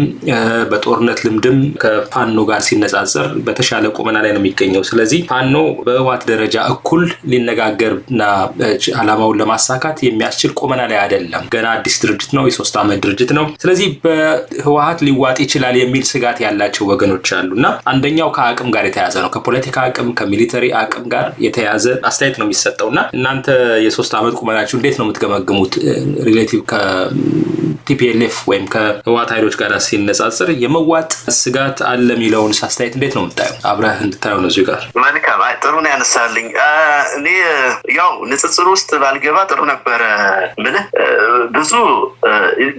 በጦርነት ልምድም ከፋኖ ጋር ሲነጻጸር በተሻለ ቁመና ላይ ነው የሚገኘው። ስለዚህ ፋኖ በህወሓት ደረጃ እኩል ሊነጋገርና ዓላማውን ለማሳካት የሚያስችል ቁመና ላይ አይደለም። ገና አዲስ ድርጅት ነው፣ የ3 ዓመት ድርጅት ነው። ስለዚህ በህወሓት ሊዋጥ ይችላል የሚል ስጋት ያላቸው ወገኖች አሉና አንደኛው ከአቅም ጋር የተያዘ ነው። ከፖለቲካ አቅም ከሚሊተሪ አቅም ጋር የተያዘ አስተያየት ነው የሚሰጠውና እናንተ የ3 ዓመት ቁመናችሁ እንዴት ነው የምትገመግሙት? ሪሌቲቭ ከቲፒኤልኤፍ ወይም ከህወሓት ኃይሎች ጋር ሲነጻጽር የመዋጥ ስጋት አለ የሚለውን አስተያየት እንዴት ነው የምታየው? አብረህ እንድታየው ነው እዚሁ ጋር። መልካም፣ ጥሩ ነው ያነሳልኝ። እኔ ያው ንጽጽር ውስጥ ባልገባ ጥሩ ነበረ። ምልህ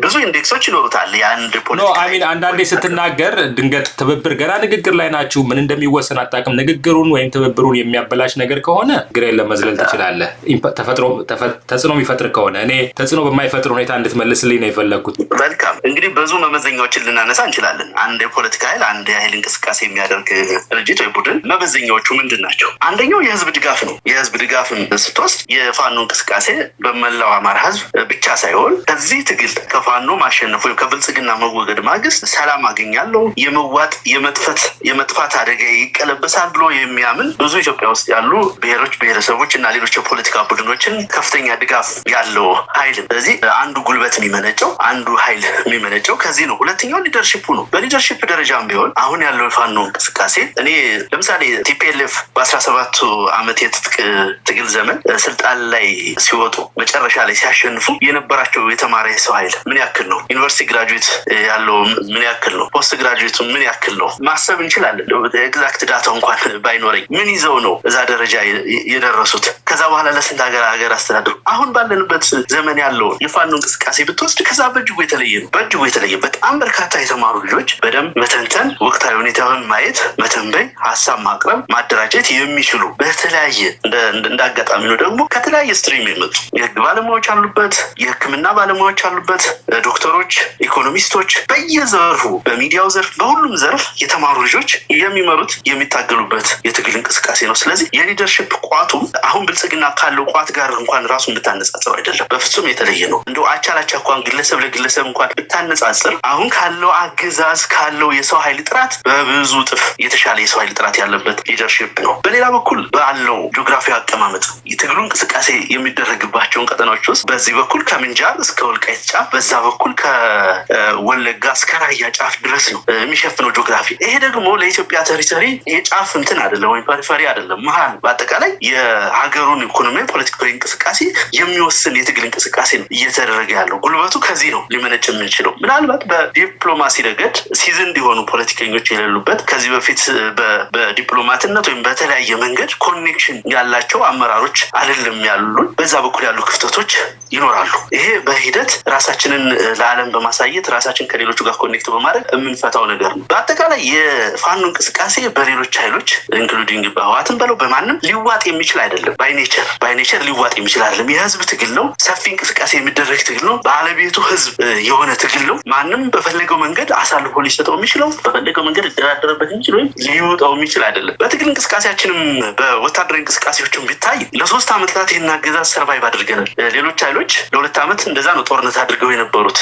ብዙ ኢንዴክሶች ይኖሩታል የአንድ ፖለቲካ አንዳንዴ ስትናገር ድንገት ትብብር ገና ንግግር ላይ ናችሁ፣ ምን እንደሚወሰን አታውቅም። ንግግሩን ወይም ትብብሩን የሚያበላሽ ነገር ከሆነ ግራ የለም መዝለል ትችላለህ። ተጽዕኖ የሚፈጥር ከሆነ እኔ ተጽዕኖ በማይፈጥር ሁኔታ እንድትመልስልኝ ነው የፈለግኩት። መልካም፣ እንግዲህ ብዙ መመዘኛዎችን ልናነሳ እንችላለን። አንድ የፖለቲካ ኃይል አንድ የኃይል እንቅስቃሴ የሚያደርግ ድርጅት ወይ ቡድን መመዘኛዎቹ ምንድን ናቸው? አንደኛው የህዝብ ድጋፍ ነው። የህዝብ ድጋፍን ስትወስድ የፋኖ እንቅስቃሴ በመላው አማራ ህዝብ ብቻ ሳይሆን ከዚህ ትግል ከፋኖ ማሸነፍ ወይም ከብልጽግና መወገድ ማግስት ሰላም አገኛለሁ፣ የመዋጥ የመጥፋት አደጋ ይቀለበሳል ብሎ የሚያምን ብዙ ኢትዮጵያ ውስጥ ያሉ ብሔሮች፣ ብሔረሰቦች እና ሌሎች የፖለቲካ ቡድኖችን ከፍተኛ ድጋፍ ያለው ኃይል። ስለዚህ አንዱ ጉልበት የሚመነጨው አንዱ ኃይል የሚመነጨው ከዚህ ነው። ሁለተኛው ሊደርሺፑ ነው። በሊደርሺፕ ደረጃም ቢሆን አሁን ያለው የፋኖ እንቅስቃሴ እኔ ለምሳሌ ቲፒኤልኤፍ በ17 ዓመት የትጥቅ ትግል ዘመን ስልጣን ላይ ሲወጡ መጨረሻ ላይ ሲያሸንፉ የነበራቸው የተማረ ሰው ኃይል ምን ያክል ነው? ዩኒቨርሲቲ ግራጁዌት ያለው ምን ያክል ነው? ፖስት ግራጁዌቱ ምን ያክል ነው? ማሰብ እንችላለን። ኤግዛክት ዳታ እንኳን ባይኖረኝ ምን ይዘው ነው እዛ ደረጃ የደረሱት? ከዛ በኋላ ለስንት ሀገር አስተዳድሩ። አሁን ባለንበት ዘመን ያለው የፋኖ እንቅስቃሴ ብትወስድ ከዛ በእጅጉ የተለየ ነው። በእጅጉ የተለየ በጣም በርካታ የተማሩ ልጆች በደንብ መተንተን፣ ወቅታዊ ሁኔታውን ማየት፣ መተንበይ፣ ሀሳብ ማቅረብ፣ ማደራጀት የሚችሉ በተለያየ እንደ አጋጣሚ ነው ደግሞ ከተለያየ ስትሪም የመጡ የህግ ባለሙያዎች አሉበት፣ የህክምና ባለሙያዎች አሉበት፣ ዶክተሮች፣ ኢኮኖሚስቶች በየዘርፉ በሚዲያው ዘርፍ በሁሉም ዘርፍ የተማሩ ልጆች የሚመሩት የሚታገሉበት የትግል እንቅስቃሴ ነው። ስለዚህ የሊደርሺፕ ቋቱ አሁን ብልጽግና ካለው ቋት ጋር እንኳን ራሱ ብታነጻጽር አይደለም፣ በፍጹም የተለየ ነው። እንደው አቻላቻ እንኳን ግለሰብ ለግለሰብ እንኳን ብታነጻጽር አሁን ካለው አገዛዝ ካለው የሰው ኃይል ጥራት በብዙ እጥፍ የተሻለ የሰው ኃይል ጥራት ያለበት ሊደርሺፕ ነው። በሌላ በኩል ባለው ጂኦግራፊያዊ አቀማመጥ የትግሉ እንቅስቃሴ የሚደረግባቸውን ቀጠናዎች ውስጥ በዚህ በኩል ከምንጃር እስከ ወልቃይት ጫፍ፣ በዛ በኩል ከወለጋ እስከ ራያ ጫፍ ድረስ ነው የሚሸፍነው ጂኦግራፊ። ይሄ ደግሞ ለኢትዮጵያ ቴሪቶሪ የጫፍ እንትን አይደለም ወይም ፐሪፈሪ አይደለም፣ መሀል በአጠቃላይ የሀገሩን ኢኮኖሚያዊ ፖለቲካዊ እንቅስቃሴ የሚወስን የትግል እንቅስቃሴ ነው እየተደረገ ያለው። ጉልበቱ ከዚህ ነው ሊመነጭ የምንችለው። ምናልባት በዲፕሎማሲ ረገድ ሲዝን እንዲሆኑ ፖለቲከኞች የሌሉበት ከዚህ በፊት በዲፕሎማትነት ወይም በተለያየ መንገድ ኮኔክሽን ያላቸው አመራሮች አይደለም ያሉን። በዛ በኩል ያሉ ክፍተቶች ይኖራሉ። ይሄ በሂደት ራሳችንን ለዓለም በማሳየት ራሳችን ከሌሎቹ ጋር ኮኔክት በማድረግ የምንፈታው ነገር ነው። በአጠቃላይ የፋኖ እንቅስቃሴ በሌሎች ኃይሎች ኢንክሉዲንግ በህወሓትም በለው በማንም ሊዋጥ የሚችል አይደለም። ባይኔቸር ሊዋጥ የሚችል አይደለም። የህዝብ ትግል ነው። ሰፊ እንቅስቃሴ የሚደረግ ትግል ነው። ባለቤቱ ህዝብ የሆነ ትግል ነው። ማንም በፈለገው መንገድ አሳልፎ ሊሰጠው የሚችለው በፈለገው መንገድ ሊደራደርበት የሚችል ወይም ሊወጣው የሚችል አይደለም። በትግል እንቅስቃሴያችንም በወታደራዊ እንቅስቃሴዎችም ቢታይ ለ3 ዓመታት ይህን አገዛዝ ሰርቫይቭ አድርገናል። ሌሎች ኃይሎች ለ2 ዓመት እንደዛ ነው ጦርነት አድርገው የነበሩት።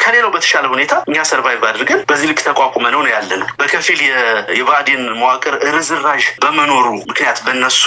ከሌላው በተሻለ ሁኔታ እኛ ሰርቫይቭ አድርገን በዚህ ልክ ተቋቁመ ነው ያለ ነው። በከፊል የብአዴን መዋቅር ርዝራዥ በመኖሩ ምክንያት በእነሱ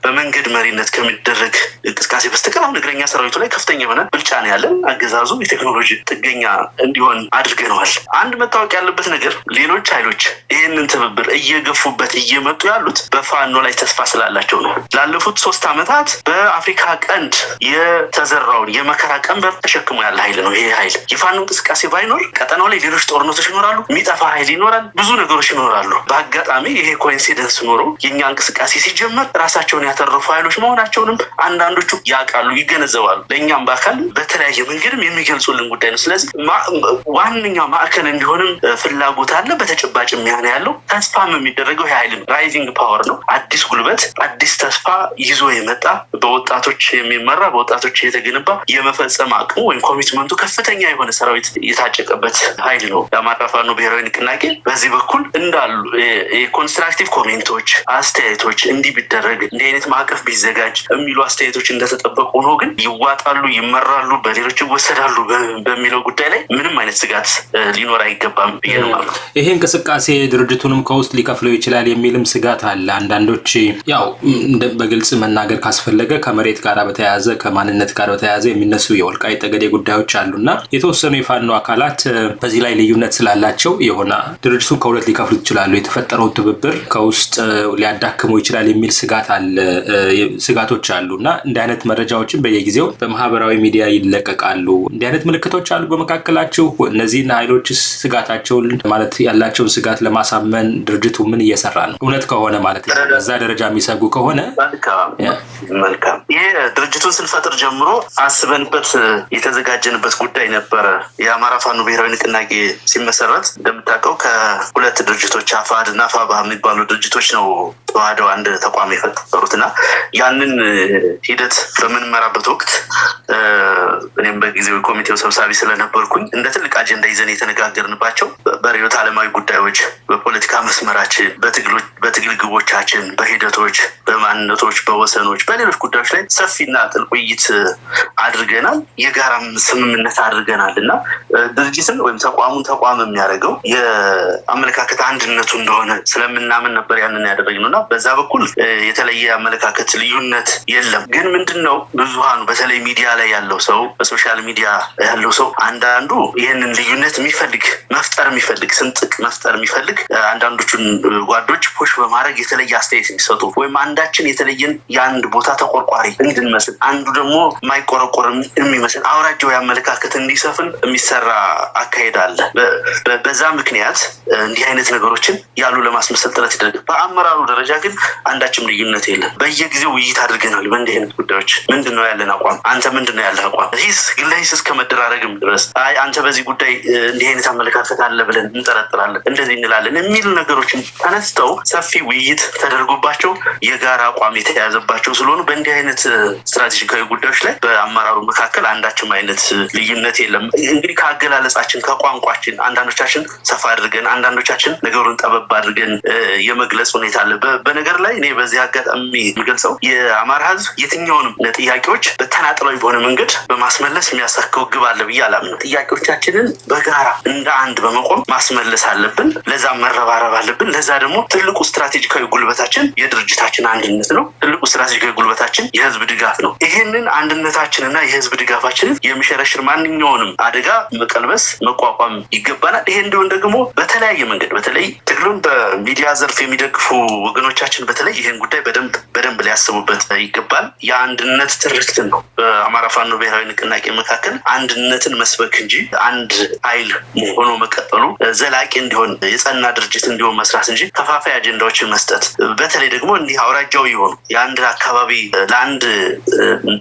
በመንገድ መሪነት ከሚደረግ እንቅስቃሴ በስተቀር አሁን እግረኛ ሰራዊቱ ላይ ከፍተኛ የሆነ ብልጫ ነው ያለን። አገዛዙ የቴክኖሎጂ ጥገኛ እንዲሆን አድርገነዋል። አንድ መታወቅ ያለበት ነገር ሌሎች ኃይሎች ይህንን ትብብር እየገፉበት እየመጡ ያሉት በፋኖ ላይ ተስፋ ስላላቸው ነው። ላለፉት 3 ዓመታት በአፍሪካ ቀንድ የተዘራውን የመከራ ቀንበር ተሸክሞ ያለ ኃይል ነው። ይሄ ኃይል የፋኖ እንቅስቃሴ ባይኖር ቀጠናው ላይ ሌሎች ጦርነቶች ይኖራሉ፣ የሚጠፋ ኃይል ይኖራል፣ ብዙ ነገሮች ይኖራሉ። በአጋጣሚ ይሄ ኮኢንሲደንስ ኖሮ የኛ እንቅስቃሴ ሲጀመር ራሳቸውን ያተረፉ ኃይሎች መሆናቸውንም አንዳንዶቹ ያውቃሉ፣ ይገነዘባሉ። ለእኛም በአካል በተለያየ መንገድም የሚገልጹልን ጉዳይ ነው። ስለዚህ ዋነኛ ማዕከል እንዲሆንም ፍላጎት አለ። በተጨባጭ የሚያነ ያለው ተስፋም የሚደረገው ይህ ኃይል ራይዚንግ ፓወር ነው። አዲስ ጉልበት፣ አዲስ ተስፋ ይዞ የመጣ በወጣቶች የሚመራ በወጣቶች የተገነባ የመፈጸም አቅሙ ወይም ኮሚትመንቱ ከፍተኛ የሆነ ሰራዊት የታጨቀበት ኃይል ነው የአማራ ፋኖ ብሔራዊ ንቅናቄ። በዚህ በኩል እንዳሉ የኮንስትራክቲቭ ኮሜንቶች፣ አስተያየቶች እንዲህ ቢደረግ እንዲህ አይነት ማዕቀፍ ቢዘጋጅ የሚሉ አስተያየቶች እንደተጠበቁ ሆኖ ግን ይዋጣሉ፣ ይመራሉ፣ በሌሎች ይወሰዳሉ በሚለው ጉዳይ ላይ ምንም አይነት ስጋት ሊኖር አይገባም ብዬ ነው ማለት ነው። ይሄ እንቅስቃሴ ድርጅቱንም ከውስጥ ሊከፍለው ይችላል የሚልም ስጋት አለ። አንዳንዶች ያው በግልጽ መናገር ካስፈለገ ከመሬት ጋር በተያያዘ ከማንነት ጋር በተያያዘ የሚነሱ የወልቃይት ጠገዴ ጉዳዮች አሉና የተወሰኑ የፋኖ አካላት በዚህ ላይ ልዩነት ስላላቸው የሆነ ድርጅቱን ከሁለት ሊከፍሉት ይችላሉ፣ የተፈጠረው ትብብር ከውስጥ ሊያዳክመው ይችላል የሚል ስጋቶች አሉና እንዲህ አይነት መረጃዎችን በየጊዜው በማህበራዊ ሚዲያ ይለቀቃሉ። እንዲህ አይነት ምልክቶች አሉ በመካከላችሁ። እነዚህን ኃይሎች ስጋታቸውን ማለት ያላቸውን ስጋት ለማሳመን ድርጅቱ ምን እየሰራ ነው? እውነት ከሆነ ማለት ነው በዛ ደረጃ የሚሰጉ ከሆነ መልካም። ይሄ ድርጅቱን ስንፈጥር ጀምሮ አስበንበት የተዘጋጀንበት ጉዳይ ነበረ። የአማራ ፋኖ ብሔራዊ ንቅናቄ ሲመሰረት እንደምታውቀው ከሁለት ድርጅቶች አፋድ እና ፋባ የሚባሉ ድርጅቶች ነው ተዋህደው አንድ ተቋም የፈጠሩትና ያንን ሂደት በምንመራበት ወቅት እኔም በጊዜው ኮሚቴው ሰብሳቢ ስለነበርኩኝ እንደ ትልቅ አጀንዳ ይዘን የተነጋገርንባቸው በርዕዮተ ዓለማዊ ጉዳዮች፣ በፖለቲካ መስመራችን፣ በትግል ግቦቻችን፣ በሂደቶች፣ በማንነቶች፣ በወሰኖች፣ በሌሎች ጉዳዮች ላይ ሰፊና ጥልቅ ውይይት አድርገናል። የጋራም ስምምነት አድርገናል እና ድርጅትን ወይም ተቋሙን ተቋም የሚያደርገው የአመለካከት አንድነቱ እንደሆነ ስለምናምን ነበር ያንን ያደረግነው እና በዛ በኩል የተለየ አመለካከት ልዩነት የለም። ግን ምንድነው ብዙሃኑ በተለይ ሚዲያ ላይ ያለው ሰው በሶሻል ሚዲያ ያለው ሰው አንዳንዱ ይህንን ልዩነት የሚፈልግ ስንጥቅ መፍጠር የሚፈልግ አንዳንዶቹን ጓዶች ፑሽ በማድረግ የተለየ አስተያየት የሚሰጡ ወይም አንዳችን የተለየን የአንድ ቦታ ተቆርቋሪ እንድንመስል አንዱ ደግሞ የማይቆረቆር የሚመስል አውራጃዊ አመለካከት እንዲሰፍን የሚሰራ አካሄድ አለ። በዛ ምክንያት እንዲህ አይነት ነገሮችን ያሉ ለማስመሰል ጥረት ይደረጋል። በአመራሩ ደረጃ ግን አንዳችም ልዩነት የለም። በየጊዜው ውይይት አድርገናል። በእንዲህ አይነት ጉዳዮች ምንድነው ያለን አቋም፣ አንተ ምንድነው ያለህ አቋም፣ ግለሂስ እስከ መደራረግም ድረስ አንተ በዚህ ጉዳይ እንዲህ አይነት አመለካከት አለ ብለን እንጠረጥራለን፣ እንደዚህ እንላለን የሚሉ ነገሮችን ተነስተው ሰፊ ውይይት ተደርጎባቸው የጋራ አቋም የተያዘባቸው ስለሆኑ በእንዲህ አይነት ስትራቴጂካዊ ጉዳዮች ላይ በአመራሩ መካከል አንዳችም አይነት ልዩነት የለም። እንግዲህ ከአገላለጻችን ከቋንቋችን አንዳንዶቻችን ሰፋ አድርገን አንዳንዶቻችን ነገሩን ጠበብ አድርገን የመግለጽ ሁኔታ አለ። በነገር ላይ እኔ በዚህ አጋጣሚ የሚገልጸው የአማራ ሕዝብ የትኛውንም ጥያቄዎች በተናጥላዊ በሆነ መንገድ በማስመለስ የሚያሳካው ግብ አለ ብዬ አላምንም። ጥያቄዎቻችንን በጋራ እንደ አንድ በመቆም ማስመለስ አለብን። ለዛ መረባረብ አለብን። ለዛ ደግሞ ትልቁ ስትራቴጂካዊ ጉልበታችን የድርጅታችን አንድነት ነው። ትልቁ ስትራቴጂካዊ ጉልበታችን የህዝብ ድጋፍ ነው። ይህንን አንድነታችንና የህዝብ ድጋፋችንን የሚሸረሽር ማንኛውንም አደጋ መቀልበስ መቋቋም ይገባናል። ይሄ እንዲሆን ደግሞ በተለያየ መንገድ በተለይ ትግሉን በሚዲያ ዘርፍ የሚደግፉ ወገኖቻችን በተለይ ይህን ጉዳይ በደንብ ሊያስቡበት ይገባል። የአንድነት ትርክትን ነው በአማራ ፋኖ ብሔራዊ ንቅናቄ መካከል አንድነትን መስበክ እንጂ አንድ ኃይል ሆኖ መቀጠሉ ዘላቂ እንዲሆን የጸና ድርጅት እንዲሆን መስራት እንጂ ከፋፋይ አጀንዳዎችን መስጠት በተለይ ደግሞ እንዲህ አውራጃዊ የሆኑ የአንድ አካባቢ ለአንድ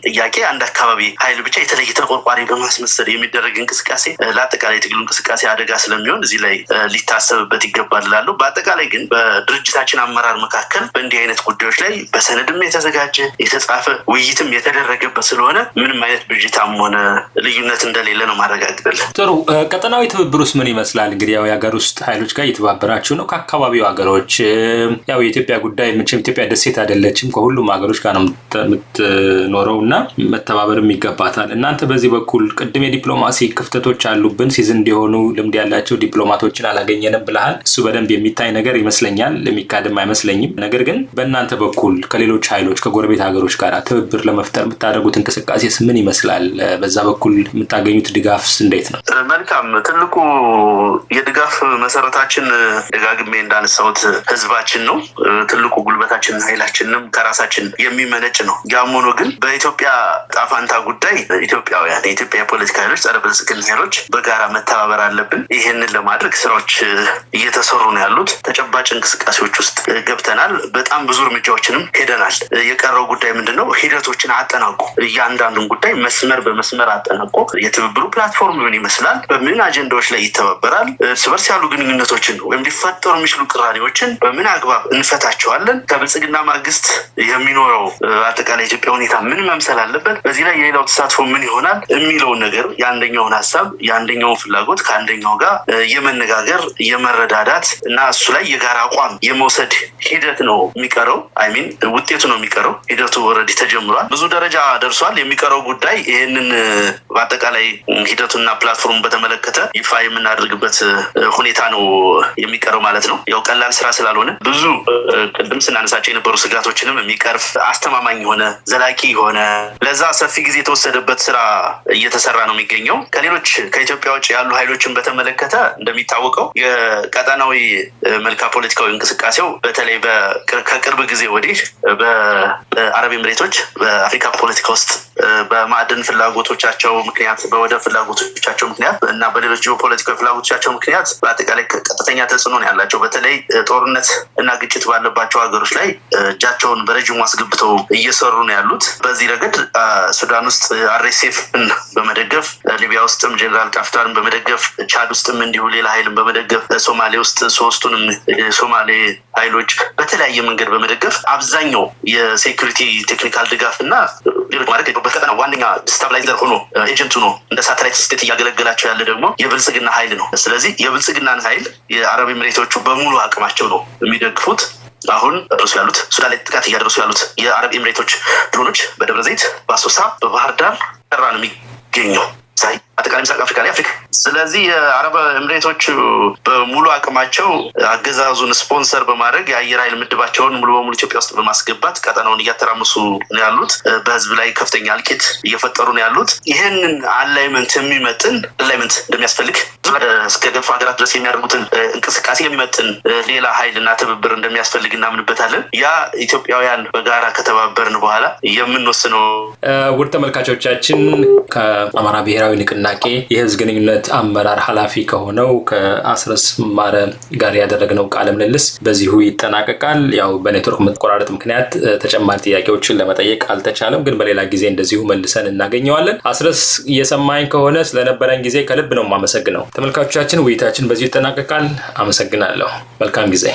ጥያቄ አንድ አካባቢ ኃይል ብቻ የተለየ ተቆርቋሪ በማስመሰል የሚደረግ እንቅስቃሴ ለአጠቃላይ ትግሉ እንቅስቃሴ አደጋ ስለሚሆን እዚህ ላይ ሊታሰብበት ይገባል እላለሁ። በአጠቃላይ ግን በድርጅታችን አመራር መካከል በእንዲህ አይነት ጉዳዮች ላይ በሰነድም የተዘጋጀ የተጻፈ ውይይትም የተደረገበት ስለሆነ ምንም አይነት ብዥታም ሆነ ልዩነት እንደሌለ ነው ማረጋግጥልህ። ጥሩ። ቀጠናዊ ትብብሩስ ምን ይመስላል? እንግዲህ ያው የሀገር ውስጥ ኃይሎች ጋር እየተባበራችሁ ነው። ከአካባቢው ሀገሮች ያው የኢትዮጵያ ጉዳይ መቼም ኢትዮጵያ ደሴት አይደለችም። ከሁሉ ከሁሉም ሀገሮች ጋር ነው የምትኖረው እና መተባበርም ይገባታል። እናንተ በዚህ በኩል ቅድም የዲፕሎማሲ ክፍተቶች አሉብን፣ ሲዝን እንዲሆኑ ልምድ ያላቸው ዲፕሎማቶችን አላገኘንም ብለሃል። እሱ በደንብ የሚታይ ነገር ይመስለኛል፣ የሚካድም አይመስለኝም። ነገር ግን በእናንተ በኩል ከሌሎች ኃይሎች ከጎረቤት ሀገሮች ጋር ትብብር ለመፍጠር የምታደርጉት እንቅስቃሴስ ምን ይመስላል? በዛ በኩል የምታገኙት ድጋፍስ እንዴት ነው? መልካም። ትልቁ የድጋፍ መሰረታችን ደጋግሜ እንዳነሳሁት ህዝባችን ነው። ትልቁ ጉልበታችን ኃይላችንም ከራሳችን የሚመነጭ ነው። ያም ሆኖ ግን በኢትዮጵያ ጣፋንታ ጉዳይ ኢትዮጵያውያን የኢትዮጵያ የፖለቲካ ኃይሎች፣ ጸረ ብልጽግና ኃይሎች በጋራ መተባበር አለብን። ይህንን ለማድረግ ስራዎች እየተሰሩ ነው ያሉት። ተጨባጭ እንቅስቃሴዎች ውስጥ ገብተናል። በጣም ብዙ እርምጃዎችንም ሄደናል። የቀረው ጉዳይ ምንድነው? ሂደቶችን አጠናቆ እያንዳንዱን ጉዳይ መስመር በመስመር አጠናቆ የትብብሩ ፕላትፎርም ምን ይመስላል፣ በምን አጀንዳዎች ላይ ይተባበራል፣ እርስ በርስ ያሉ ግንኙነቶችን ወይም ሊፈጠሩ የሚችሉ ቅራኔዎችን በምን አግባብ እንፈታቸዋለን፣ ከብልጽግና ማግስት የሚኖረው አጠቃላይ ኢትዮጵያ ሁኔታ ምን መምሰል አለበት፣ በዚህ ላይ የሌላው ተሳትፎ ምን ይሆናል የሚለውን ነገር የአንደኛውን ሀሳብ የአንደኛውን ፍላጎት ከአንደኛው ጋር የመነጋገር የመረዳዳት እና እሱ ላይ የጋራ አቋም የመውሰድ ሂደት ነው የሚቀረው። አይሚን ውጤቱ ነው የሚቀረው። ሂደቱ ኦልሬዲ ተጀምሯል፣ ብዙ ደረጃ ደርሷል። የሚቀረው ጉዳይ ይህንን በአጠቃላይ ሂደቱና ፕላትፎርም በተመለከተ ይፋ የምናደርግበት ሁኔታ ነው የሚቀረው ማለት ነው። ያው ቀላል ስራ ስላልሆነ ብዙ ቅድም ስናነሳቸው የነበሩ ስጋቶችንም የሚቀርፍ አስተማማኝ የሆነ ዘላቂ የሆነ ለዛ ሰፊ ጊዜ የተወሰደበት ስራ እየተሰራ ነው የሚገኘው። ከሌሎች ከኢትዮጵያ ውጭ ያሉ ኃይሎችን በተመለከተ እንደሚታወቀው የቀጠናዊ መልካ ፖለቲካዊ እንቅስቃሴው በተለይ ከቅርብ ጊዜ ወዲህ በአረብ ኤምሬቶች በአፍሪካ ፖለቲካ ውስጥ በማዕድን ፍላጎቶቻቸው ምክንያት፣ በወደብ ፍላጎቶቻቸው ምክንያት እና በሌሎች ጂኦፖለቲካዊ ፍላጎቶቻቸው ምክንያት በአጠቃላይ ቀጥተኛ ተጽዕኖ ነው ያላቸው። በተለይ ጦርነት እና ግጭት ባለባቸው ሀገሮች ላይ እጃቸውን በረጅሙ አስገብተው እየሰሩ ነው ያሉት። በዚህ ረገድ ሱዳን ውስጥ አርኤስኤፍን በመደገፍ፣ ሊቢያ ውስጥም ጀነራል ጣፍታርን በመደገፍ፣ ቻድ ውስጥም እንዲሁ ሌላ ኃይልን በመደገፍ፣ ሶማሌ ውስጥ ሶስቱንም የሶማሌ ኃይሎች በተለያየ መንገድ በመደገፍ አብዛኛው የሴኩሪቲ ቴክኒካል ድጋፍ እና ሌሎች ማድረግ በቀጠና ዋነኛ ስታብላይዘር ሆኖ ኤጀንቱ ነው እንደ ሳተላይት ስቴት እያገለገላቸው ያለ ደግሞ የብልጽግና ኃይል ነው። ስለዚህ የብልጽግናን ኃይል የአረብ ኤምሬቶቹ በሙሉ አቅማቸው ነው የሚደግፉት። አሁን ደረሱ ያሉት ሱዳን ላይ ጥቃት እያደረሱ ያሉት የአረብ ኤምሬቶች ድሮኖች በደብረ ዘይት፣ በአሶሳ፣ በባህር ዳር ጠራ ነው የሚገኘው ሳይ አጠቃላይ ምስራቅ አፍሪካ ላይ አፍሪካ። ስለዚህ የአረብ ኤምሬቶች በሙሉ አቅማቸው አገዛዙን ስፖንሰር በማድረግ የአየር ኃይል ምድባቸውን ሙሉ በሙሉ ኢትዮጵያ ውስጥ በማስገባት ቀጠናውን እያተራመሱ ነው ያሉት። በህዝብ ላይ ከፍተኛ እልቂት እየፈጠሩ ነው ያሉት። ይህንን አላይመንት የሚመጥን አላይመንት እንደሚያስፈልግ እስከ ገፋ ሀገራት ድረስ የሚያደርጉትን እንቅስቃሴ የሚመጥን ሌላ ኃይልና ትብብር እንደሚያስፈልግ እናምንበታለን። ያ ኢትዮጵያውያን በጋራ ከተባበርን በኋላ የምንወስነው። ውድ ተመልካቾቻችን ከአማራ ብሔራዊ ንቅናቄ የህዝብ ግንኙነት አመራር ኃላፊ ከሆነው ከአስረስ ማረ ጋር ያደረግነው ቃለ ምልልስ በዚሁ ይጠናቀቃል። ያው በኔትወርክ መቆራረጥ ምክንያት ተጨማሪ ጥያቄዎችን ለመጠየቅ አልተቻለም፣ ግን በሌላ ጊዜ እንደዚሁ መልሰን እናገኘዋለን። አስረስ እየሰማኝ ከሆነ ስለነበረን ጊዜ ከልብ ነው የማመሰግነው። ተመልካቾቻችን ውይይታችን በዚሁ ይጠናቀቃል። አመሰግናለሁ። መልካም ጊዜ።